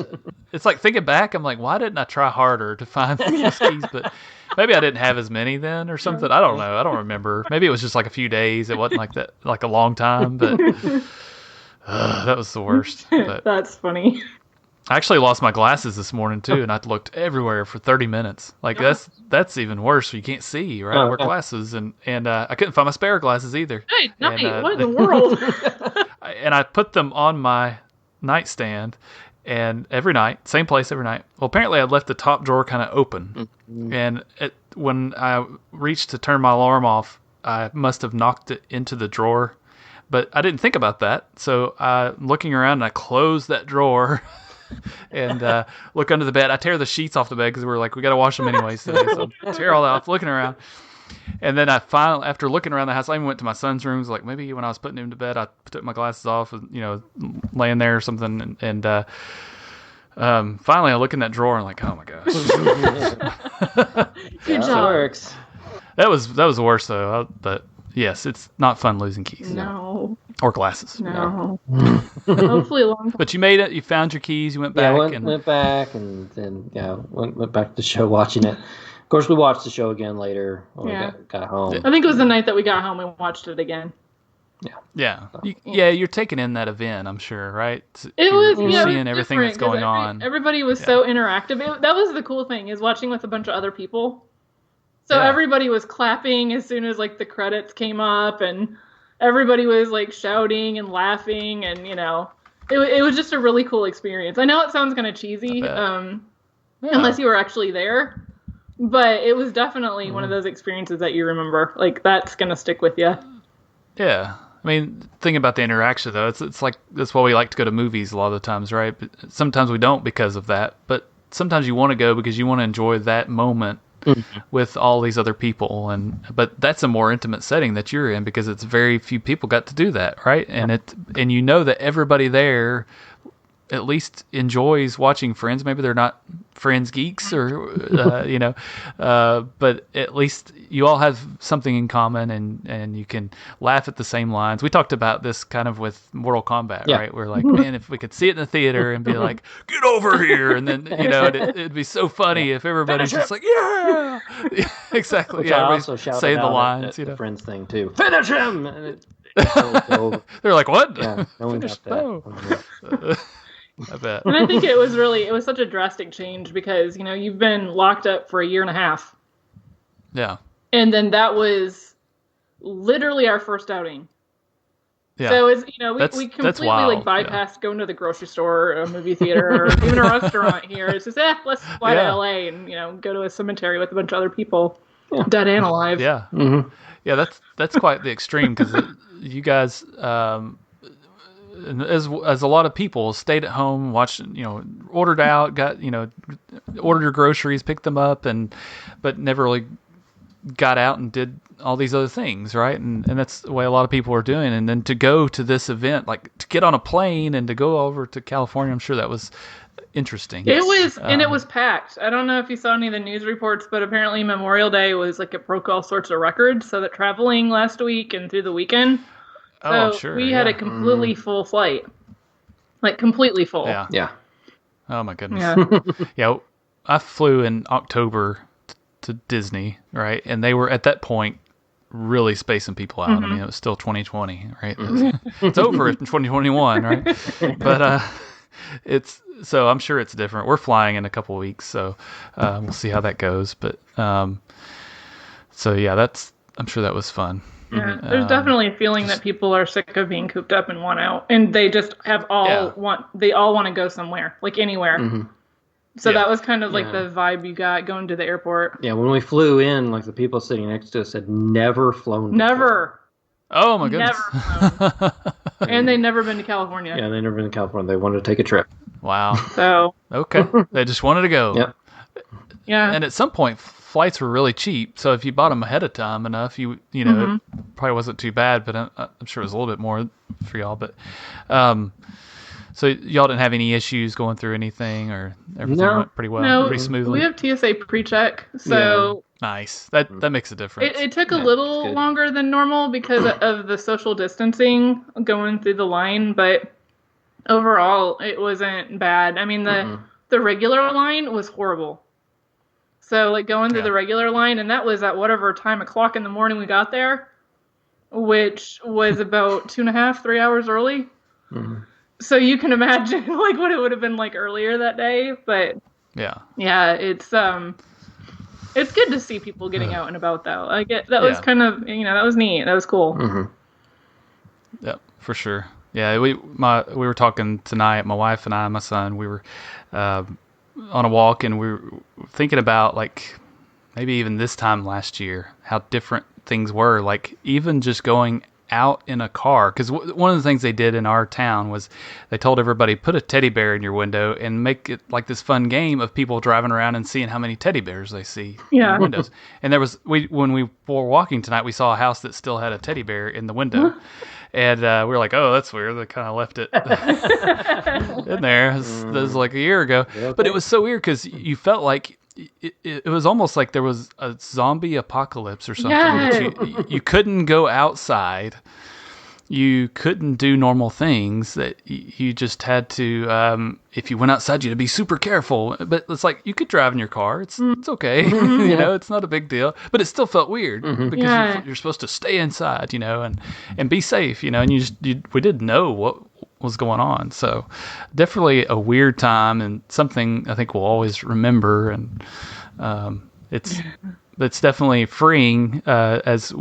It's like thinking back, I'm like, why didn't I try harder to find these keys? But maybe I didn't have as many then or something. I don't know. I don't remember. Maybe it was just like a few days. It wasn't like that, like a long time, but that was the worst. But that's funny. I actually lost my glasses this morning too, and I looked everywhere for 30 minutes. Like that's even worse. You can't see, right? I wear glasses, and I couldn't find my spare glasses either. Hey, night! What in the world? And I put them on my nightstand, and every night, same place every night. Well, apparently I left the top drawer kind of open, and when I reached to turn my alarm off, I must have knocked it into the drawer, but I didn't think about that. So looking around, and I closed that drawer. And look under the bed. I tear the sheets off the bed because we got to wash them anyways today. So I tear all that off, looking around. And then I finally, after looking around the house, I even went to my son's room. Like maybe when I was putting him to bed, I took my glasses off, laying there or something. And finally I look in that drawer and like, oh my gosh. Good job. Works. That was the worst though. But yes, it's not fun losing keys. No. Or glasses. No. Hopefully a long time. But you made it. You found your keys. You went back. Went back and then went back to the show watching it. Of course, we watched the show again later when we got home. I think it was the night that we got home and watched it again. Yeah. You're taking in that event, I'm sure, right? It was, you're seeing everything that's going on. Everybody was so interactive. That was the cool thing, is watching with a bunch of other people. So everybody was clapping as soon as like the credits came up, and everybody was like shouting and laughing, and it was just a really cool experience. I know it sounds kind of cheesy, unless you were actually there, but it was definitely one of those experiences that you remember. Like that's gonna stick with you. Yeah, I mean, thinking about the interaction though, it's like that's why we like to go to movies a lot of the times, right? But sometimes we don't because of that. But sometimes you want to go because you want to enjoy that moment. With all these other people, but that's a more intimate setting that you're in because it's very few people got to do that, right? And that everybody there at least enjoys watching Friends. Maybe they're not Friends GEEKs or but at least you all have something in common, and you can laugh at the same lines. We talked about this kind of with Mortal Kombat, right? We're like, man, if we could see it in the theater and be like, get over here, and then it'd be so funny if everybody's just like, yeah, exactly. Which yeah, I also shouted say the out lines, at the Friends thing too. Finish him. And they're like, what? Yeah, no one got that. I bet. And I think it was such a drastic change because, you've been locked up for a year and a half. Yeah. And then that was literally our first outing. Yeah. So it's, we completely bypassed going to the grocery store or a movie theater or even a restaurant here. It's just, let's fly to LA and, go to a cemetery with a bunch of other people, dead and alive. Yeah. Mm-hmm. Yeah, that's quite the extreme because you guys, as a lot of people, stayed at home, watched, ordered out, got, ordered your groceries, picked them up, but never really got out and did all these other things, right? And that's the way a lot of people are doing. And then to go to this event, like to get on a plane and to go over to California, I'm sure that was interesting. It was, and it was packed. I don't know if you saw any of the news reports, but apparently Memorial Day was like it broke all sorts of records. So that traveling last week and through the weekend, we had a completely full flight, like completely full. Yeah. Oh my goodness. Yeah. I flew in October to Disney, right? And they were at that point really spacing people out. Mm-hmm. I mean, it was still 2020, right? It's over in 2021, right? But so I'm sure it's different. We're flying in a couple of weeks, so we'll see how that goes. But so yeah, I'm sure that was fun. Yeah, there's definitely a feeling that people are sick of being cooped up and want out, and they just want to go somewhere, like anywhere. Mm-hmm. So that was kind of like the vibe you got going to the airport. Yeah, when we flew in, like the people sitting next to us had never flown before. Never. Oh my goodness. Never flown. And they'd never been to California. Yeah, they'd never been to California. They wanted to take a trip. Wow. So. Okay. They just wanted to go. Yep. Yeah. And at some point, flights were really cheap. So if you bought them ahead of time enough, it probably wasn't too bad, but I'm sure it was a little bit more for y'all. But so y'all didn't have any issues going through anything, or everything went pretty well, pretty smoothly? We have TSA pre-check, so nice. That makes a difference. It took a little longer than normal because of the social distancing going through the line, but overall it wasn't bad. I mean, the regular line was horrible. So like going through the regular line, and that was at whatever time o'clock in the morning we got there, which was about 2.5, 3 hours early. Mm-hmm. So you can imagine like what it would have been like earlier that day, but yeah, it's good to see people getting out and about though. I get that was kind of that was neat, that was cool. Mm-hmm. Yeah, for sure. Yeah, we were talking tonight, my wife and I, my son, we were on a walk, and we were thinking about like maybe even this time last year how different things were. Like even just going out in a car, because one of the things they did in our town was they told everybody, put a teddy bear in your window and make it like this fun game of people driving around and seeing how many teddy bears they see in the windows. And when we were walking tonight, we saw a house that still had a teddy bear in the window. And we were like, oh, that's weird. They kind of left it in there. That was like a year ago. Okay. But it was so weird because you felt like it was almost like there was a zombie apocalypse or something. Yeah. You couldn't go outside. You couldn't do normal things. That you just had to, if you went outside, you had to be super careful. But it's like you could drive in your car. It's okay. It's not a big deal. But it still felt weird because you're supposed to stay inside, and be safe, and we didn't know what was going on. So definitely a weird time, and something I think we'll always remember. And it's definitely freeing as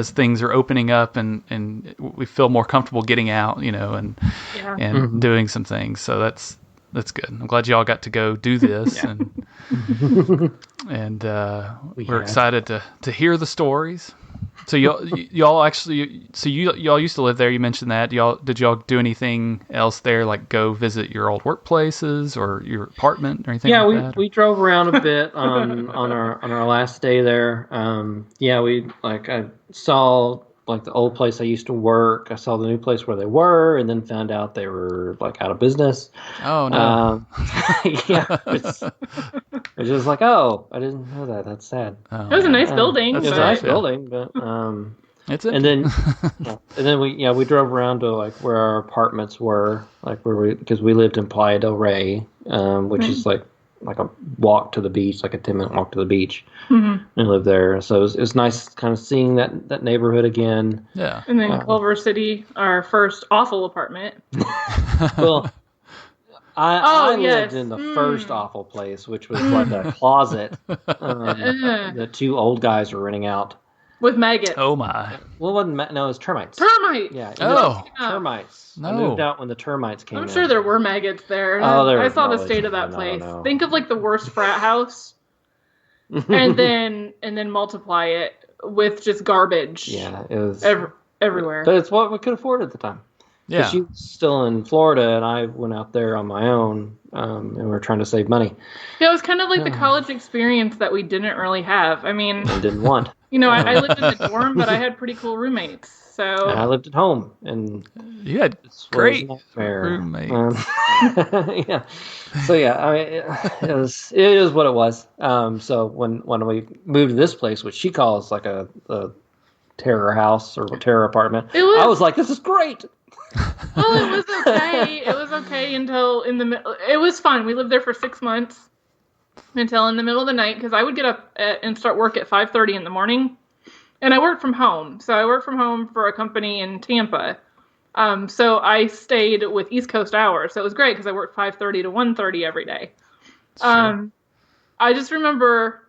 things are opening up, and we feel more comfortable getting out, and doing some things. So that's good. I'm glad y'all got to go do this, and we're excited to hear the stories. So y'all actually, y'all used to live there. You mentioned that. Did y'all do anything else there, like go visit your old workplaces or your apartment or anything? Yeah, we drove around a bit on our last day there. I saw like the old place I used to work. I saw the new place where they were, and then found out they were like out of business. Oh no! It's just like, oh, I didn't know that. That's sad. Oh, It was a nice man. building. That's It was a but- nice yeah. building, but It's and then we drove around to like where our apartments were, like because we lived in Playa del Rey, which is like a walk to the beach, like a 10-minute walk to the beach, and lived there. So it was nice, kind of seeing that neighborhood again. yeah. And then Culver City, our first awful apartment. Well, I lived yes. in the first awful place, which was like a closet the two old guys were renting out. With maggots. Oh my. Well, it wasn't no, it was termites. Termite! Yeah. Oh. Termites. I No. moved out when the termites came in. I'm sure there were maggots there. Oh, there I was saw the probably state of that something, I place. don't know. Think of like the worst frat house, and then multiply it with just garbage. Yeah, it was. Everywhere. But it's what we could afford at the time. Yeah. She was still in Florida, and I went out there on my own, and we were trying to save money Yeah, it was kind of like the college experience that we didn't really have. I mean, and didn't want. I lived in the dorm, but I had pretty cool roommates. So And I lived at home, and You had it great was a nightmare. roommates. Yeah. So yeah, I mean, it is what it was. So when we moved to this place, which she calls like a terror house or a terror apartment, I was like, this is great. well, it was okay. It was okay until in the middle. It was fun. We lived there for 6 months until in the middle of the night because I would get up and start work at 5:30 in the morning, and I worked from home. So I worked from home for a company in Tampa. So I stayed with East Coast hours. So it was great because I worked 5:30 to 1:30 every day. I just remember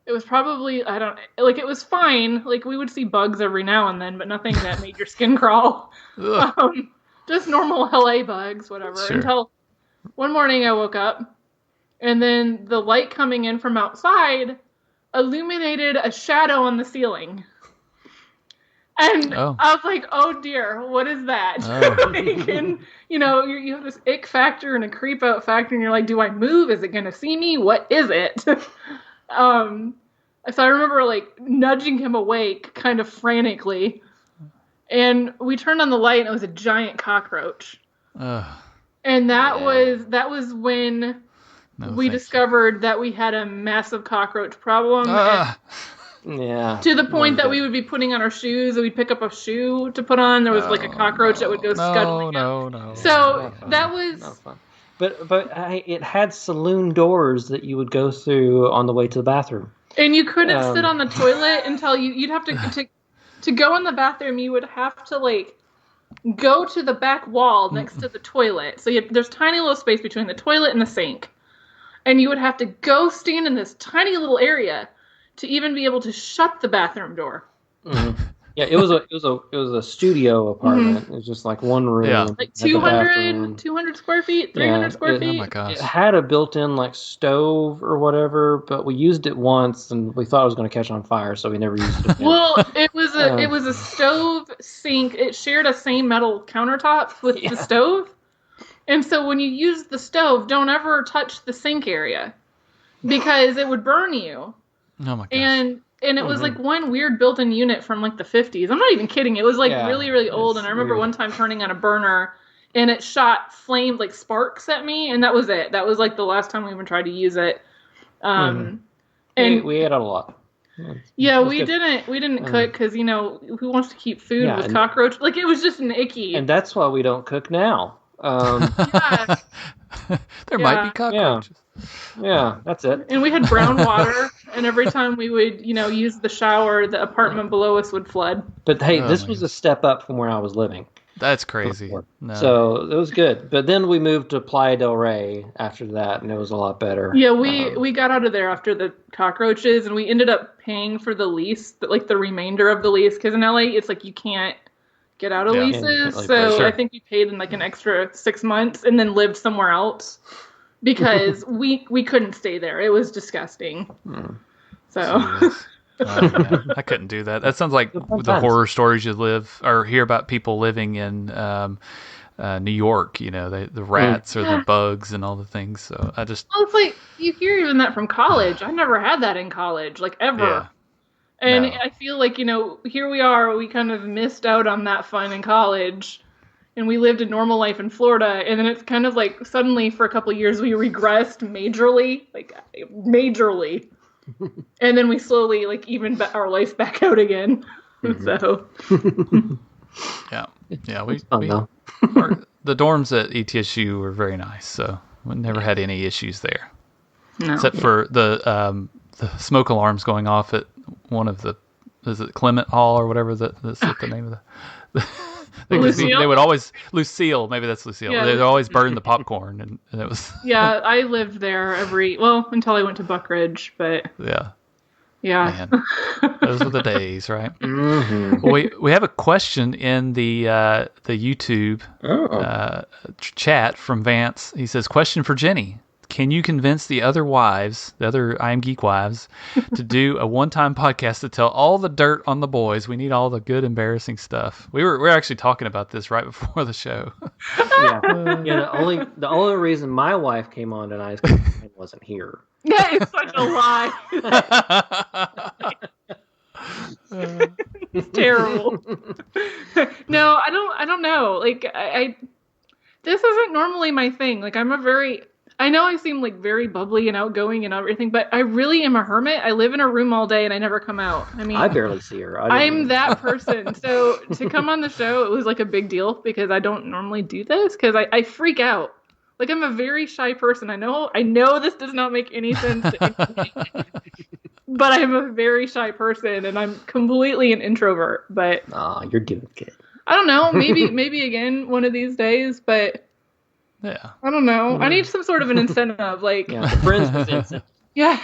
it was probably it was fine. Like we would see bugs every now and then, but nothing that made your skin crawl. Just normal LA bugs, whatever. Sure. Until one morning I woke up, and then the light coming in from outside illuminated a shadow on the ceiling. And I was like, oh dear, what is that? And, you have this ick factor and a creep out factor, and you're like, do I move? Is it going to see me? What is it? So I remember like nudging him awake kind of frantically. And we turned on the light, and it was a giant cockroach. And that was when we discovered that we had a massive cockroach problem. Yeah. To the point that we would be putting on our shoes, and we'd pick up a shoe to put on. There was like a cockroach that would go scuttling out. No. So that was... Not fun. But it had saloon doors that you would go through on the way to the bathroom. And you couldn't sit on the toilet until you'd have to go in the bathroom. You would have to like go to the back wall next to the toilet. So there's tiny little space between the toilet and the sink, and you would have to go stand in this tiny little area to even be able to shut the bathroom door. Mm-hmm. Yeah, it was a studio apartment. It was just like one room. Yeah. Like 200 square feet, 300 square feet. Oh my gosh. It had a built-in like stove or whatever, but we used it once and we thought it was going to catch on fire, so we never used it again. Well, it was a stove sink. It shared a same metal countertop with the stove. And so when you use the stove, don't ever touch the sink area because it would burn you. Oh my gosh. And it was like one weird built-in unit from like the 50s. I'm not even kidding. It was like really, really old. And I remember one time turning on a burner and it shot flames, like sparks at me. And that was it. That was like the last time we even tried to use it. And we ate a lot. Yeah, we didn't cook because, who wants to keep food with cockroach? Like it was just an icky. And that's why we don't cook now. There might be cockroaches. Yeah, that's it. And we had brown water, and every time we would, use the shower, the apartment below us would flood. But hey, this was a step up from where I was living. That's crazy. No. So it was good. But then we moved to Playa del Rey after that, and it was a lot better. Yeah, we got out of there after the cockroaches, and we ended up paying for the lease, like the remainder of the lease, because in LA, it's like you can't get out of leases. So I think we paid in like an extra 6 months and then lived somewhere else because we couldn't stay there. It was disgusting. So I couldn't do that. That sounds like the horror stories you live or hear about people living in New York. The rats or the bugs and all the things. So I just it's like you hear even that from college. I never had that in college, like ever. Yeah. And I feel like, here we are, we kind of missed out on that fun in college, and we lived a normal life in Florida, and then it's kind of like suddenly for a couple of years we regressed majorly, and then we slowly like even our life back out again. So the dorms at ETSU were very nice, so we never had any issues there, except for the smoke alarms going off at one of the, is it Clement Hall or whatever that's the name of the. They would always Lucille. Maybe that's Lucille. Yeah, they'd always burn the popcorn, and it was. Yeah, I lived there until I went to Buck Ridge, but yeah. Man, those were the days, right? Mm-hmm. Well, we have a question in the YouTube chat from Vance. He says, "Question for Jenny: can you convince the other I Am Geek wives, to do a one-time podcast to tell all the dirt on the boys? We need all the good, embarrassing stuff." We were actually talking about this right before the show. The only reason my wife came on tonight is because I wasn't here. Yeah, it's such a lie. It's terrible. No, I don't know. Like this isn't normally my thing. Like I know I seem like very bubbly and outgoing and everything, but I really am a hermit. I live in a room all day and I never come out. I mean, I barely see her. I'm that person. So to come on the show, it was like a big deal because I don't normally do this because I freak out. Like I'm a very shy person. I know this does not make any sense to anybody, but I'm a very shy person and I'm completely an introvert. But you're doing good. I don't know. Maybe again one of these days, but. Yeah. I don't know. I need some sort of an incentive, like the Friends incentive. Yeah.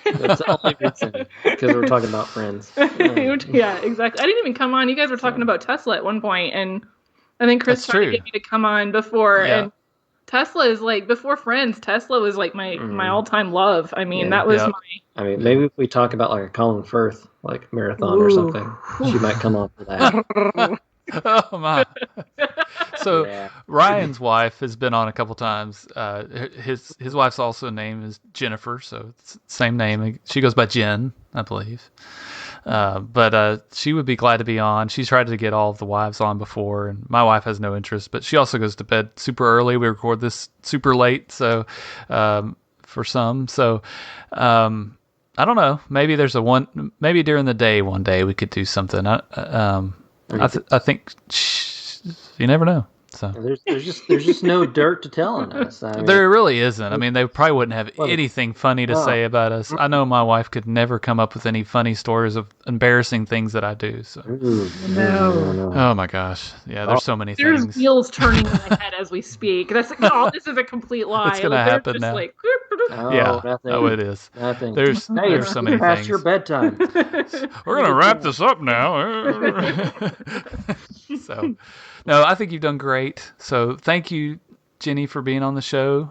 That's the only reason, because we're talking about Friends. Yeah, exactly. I didn't even come on. You guys were talking about Tesla at one point, and I think Chris tried to get me to come on before. Yeah. And Tesla is like before Friends. Tesla was like my all-time love. I mean, that was my. I mean, maybe if we talk about like a Colin Firth like marathon or something, she might come on for that. Oh my! So Ryan's wife has been on a couple times. His wife's also name is Jennifer, so it's the same name. She goes by Jen, I believe. But she would be glad to be on. She's tried to get all of the wives on before, and my wife has no interest. But she also goes to bed super early. We record this super late, so for some, so. I don't know. Maybe maybe during the day one day we could do something. I think you never know. So there's just no dirt to tell on us. There really isn't. I mean, they probably wouldn't have anything funny to say about us. I know my wife could never come up with any funny stories of embarrassing things that I do. So no. Oh my gosh, yeah. There's so many things. There's wheels turning in my head as we speak. This is a complete lie. It's gonna happen now. Like, nothing. Oh, it is. Nothing. There's so many past things. Your bedtime. We're gonna wrap this up now. So, no, I think you've done great. So, thank you, Jenny, for being on the show.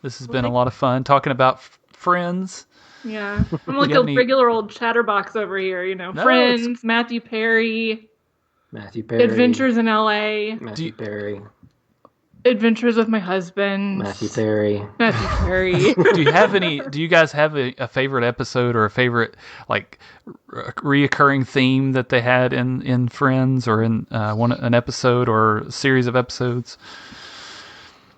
This has been a lot of fun talking about Friends. Yeah, I'm like a regular old chatterbox over here. Friends, Matthew Perry, Adventures in L.A., Matthew Perry. Adventures with My Husband. Matthew Perry. Do you guys have a favorite episode or a favorite like reoccurring theme that they had in Friends or in an episode or a series of episodes?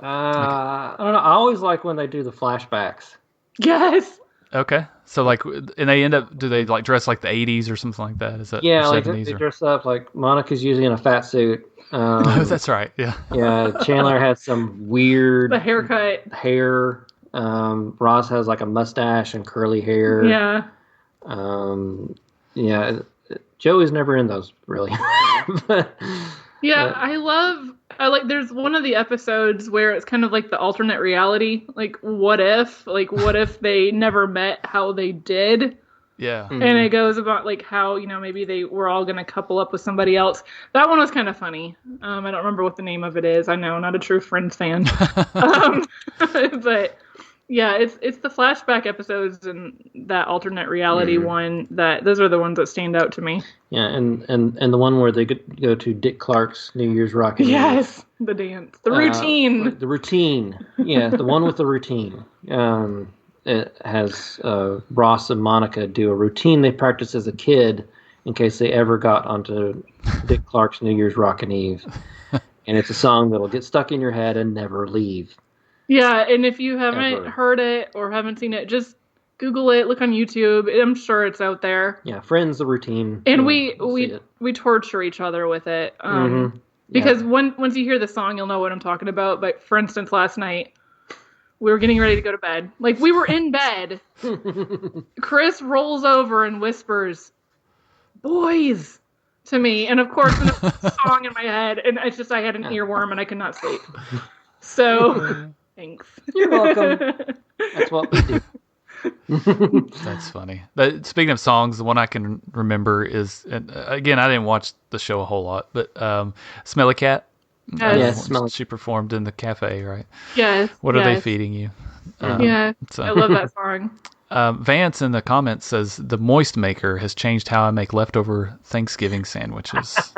I don't know. I always like when they do the flashbacks. Yes. Okay. So and they do they like dress like the 80s or something like that? Is that like they dress up like Monica's usually in a fat suit. That's right. Yeah. Yeah. Chandler has some weird hair. Ross has like a mustache and curly hair. Yeah. Yeah. Joey's never in those really. I like there's one of the episodes where it's kind of like the alternate reality. Like what if they never met how they did? Yeah. Mm-hmm. And it goes about like how, maybe they were all going to couple up with somebody else. That one was kind of funny. I don't remember what the name of it is. I know, not a true Friends fan. But yeah, it's the flashback episodes and that alternate reality one those are the ones that stand out to me. Yeah, and the one where they go to Dick Clark's New Year's Rockin' Eve. Yes, the dance. The routine. The routine. Yeah, the one with the routine. It has Ross and Monica do a routine they practiced as a kid in case they ever got onto Dick Clark's New Year's Rockin' Eve. And it's a song that'll get stuck in your head and never leave. Yeah, and if you haven't Ever. heard it or haven't seen it, just Google it, look on YouTube. I'm sure it's out there. Yeah, Friends, the routine. And you'll see it. we torture each other with it. Mhm. Because once you hear the song, you'll know what I'm talking about. But for instance, last night, we were getting ready to go to bed. Like, we were in bed. Chris rolls over and whispers, "Boys," to me. And of course, the song in my head. And it's just, I had an earworm and I could not sleep. So, thanks. You're welcome. That's what we do. That's funny. But speaking of songs, the one I can remember is, and again, I didn't watch the show a whole lot, but Smelly Cat. Yes. She performed in the cafe, right? Yes. What are they feeding you? I love that song. Vance in the comments says the Moist Maker has changed how I make leftover Thanksgiving sandwiches.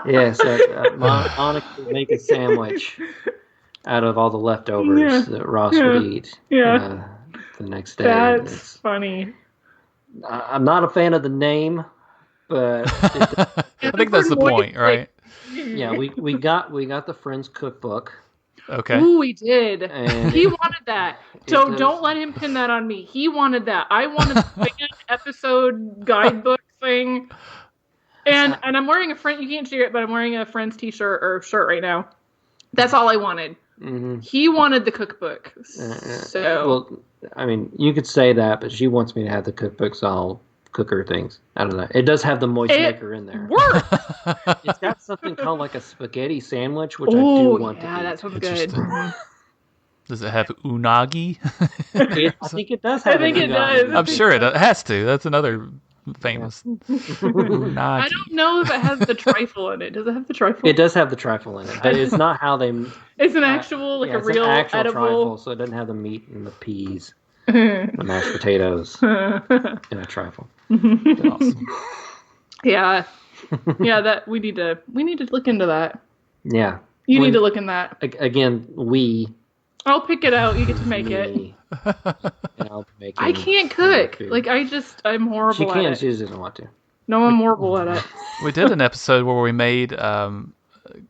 Yes, Monica would make a sandwich out of all the leftovers that Ross would eat the next day. That's funny. I'm not a fan of the name, but I think that's the point, right? Yeah, we got the Friends cookbook. Okay. Ooh, we did. And He wanted that. So don't let him pin that on me. He wanted that. I wanted the fan episode guidebook thing. And I'm wearing a Friends, you can't see it, but I'm wearing a Friends t-shirt or shirt right now. That's all I wanted. Mm-hmm. He wanted the cookbook. So well, I mean, you could say that, but she wants me to have the cookbook, so I'll cook her things. I don't know. It does have the Moist Maker in there. Works. It's got something called like a spaghetti sandwich, which I do want to eat. Yeah, that sounds good. Does it have unagi? I think it does have I think it does. I'm sure it has to. That's another famous unagi. I don't know if it has the trifle in it. Does it have the trifle? It does have the trifle in it, but it's not how they. It's an actual, like a it's real an actual edible. trifle, so it doesn't have the meat and the peas, the mashed potatoes, and a trifle. Awesome. Yeah, that we need to look into that. Yeah, You need to look in that. Again, I'll pick it out. You get to make it. me, and I'll be making I can't cook. food. Like I'm horrible She at can. it. She just doesn't want to. No, I'm horrible at it. We did an episode where we made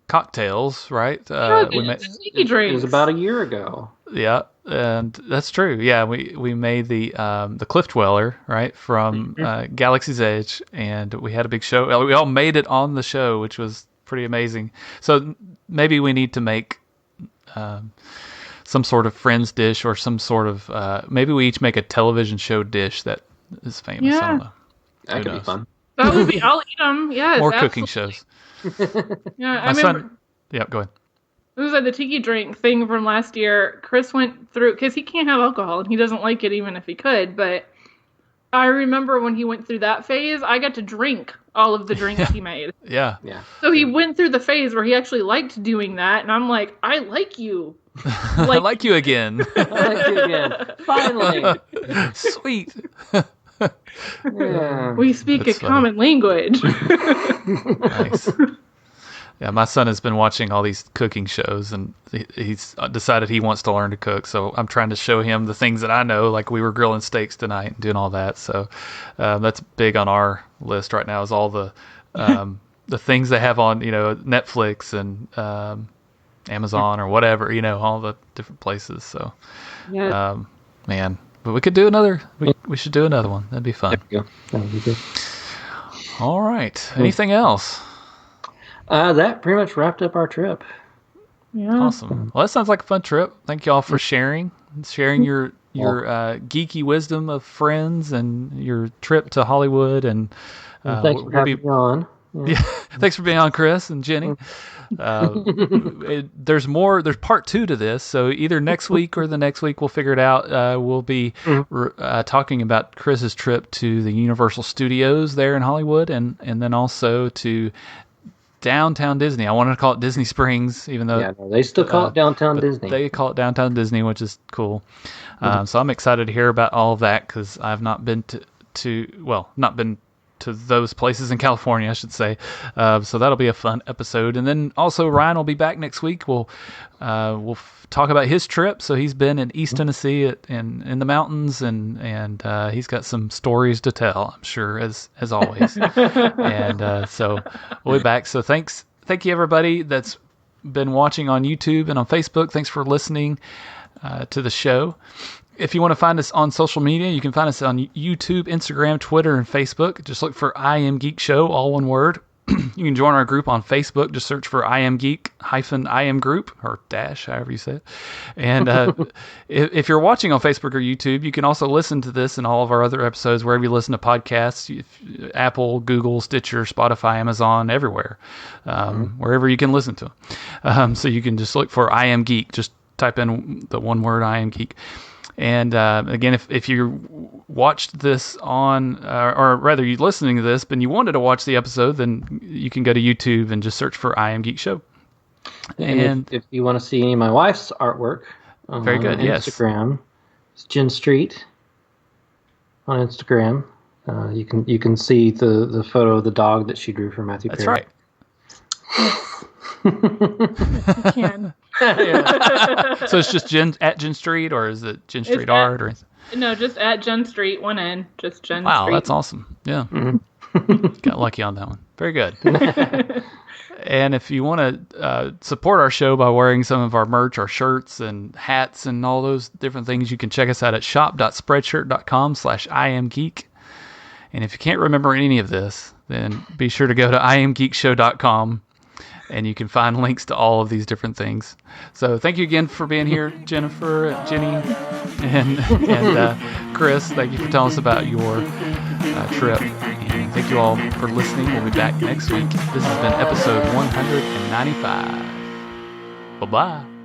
cocktails, right? We made, Sneaky drinks. It was about a year ago. yeah, and that's true. Yeah, we made the Cliff Dweller, right, from Galaxy's Edge, and we had a big show. We all made it on the show, which was pretty amazing. So maybe we need to make some sort of Friends dish or some sort of maybe we each make a television show dish that is famous. Yeah. I don't know. That could be fun. That would be. I'll eat them. Yes. More absolutely. cooking shows. Yeah, I My remember. son. Yeah, go ahead. It was like the tiki drink thing from last year. Chris went through because he can't have alcohol and he doesn't like it even if he could. But I remember when he went through that phase, I got to drink all of the drinks he made. Yeah. Yeah. So he went through the phase where he actually liked doing that, and I'm like, I like you. I like you again. I like you again. Finally. Sweet. Yeah. We speak That's a funny. common language. Nice. Yeah, my son has been watching all these cooking shows, and he's decided he wants to learn to cook. So I'm trying to show him the things that I know, like we were grilling steaks tonight and doing all that. So that's big on our list right now. Is all the things they have on Netflix and Amazon or whatever, all the different places. So Yeah. man, but we could do another. We should do another one. That'd be fun. There we go. That would be good. All right. Anything else? That pretty much wrapped up our trip. Yeah. Awesome. Well, that sounds like a fun trip. Thank you all for sharing your geeky wisdom of Friends and your trip to Hollywood. And Thanks for having me on. Yeah, thanks for being on, Chris and Jenny. There's more. There's part 2 to this, so either next week or the next week we'll figure it out. We'll be talking about Chris's trip to the Universal Studios there in Hollywood, and then also to Downtown Disney. I wanted to call it Disney Springs, even though they still call it Downtown Disney. They call it Downtown Disney, which is cool. So I'm excited to hear about all of that because I've not been not been to those places in California, I should say. So that'll be a fun episode. And then also Ryan will be back next week. We'll talk about his trip. So he's been in East Tennessee in the mountains, and he's got some stories to tell, I'm sure, as always. And so we'll be back. So thanks thank you, everybody that's been watching on YouTube and on Facebook. Thanks for listening to the show. If you want to find us on social media, you can find us on YouTube, Instagram, Twitter, and Facebook. Just look for I Am Geek Show, all one word. You can join our group on Facebook. Just search for I Am Geek -I Am Group, or dash, however you say it. And if you're watching on Facebook or YouTube, you can also listen to this and all of our other episodes wherever you listen to podcasts. Apple, Google, Stitcher, Spotify, Amazon, everywhere. Wherever you can listen to them. So you can just look for I Am Geek. Just type in the one word I Am Geek. And again, if you watched this on, or rather you're listening to this, but you wanted to watch the episode, then you can go to YouTube and just search for I Am Geek Show. And if you want to see any of my wife's artwork, very good, on Instagram, it's Jen Street on Instagram. You can see the photo of the dog that she drew for Matthew Perry. That's right. You can. So it's just Jen Street, or is it Jen Street Art? Or no, just at Jen Street, one N, just Jen Street. Wow, that's awesome. Yeah. Got lucky on that one. Very good. And if you want to support our show by wearing some of our merch, our shirts and hats and all those different things, you can check us out at shop.spreadshirt.com/IamGeek. And if you can't remember any of this, then be sure to go to IamGeekShow.com. And you can find links to all of these different things. So thank you again for being here, Jennifer, Jenny, and Chris. Thank you for telling us about your trip. And thank you all for listening. We'll be back next week. This has been episode 195. Bye-bye.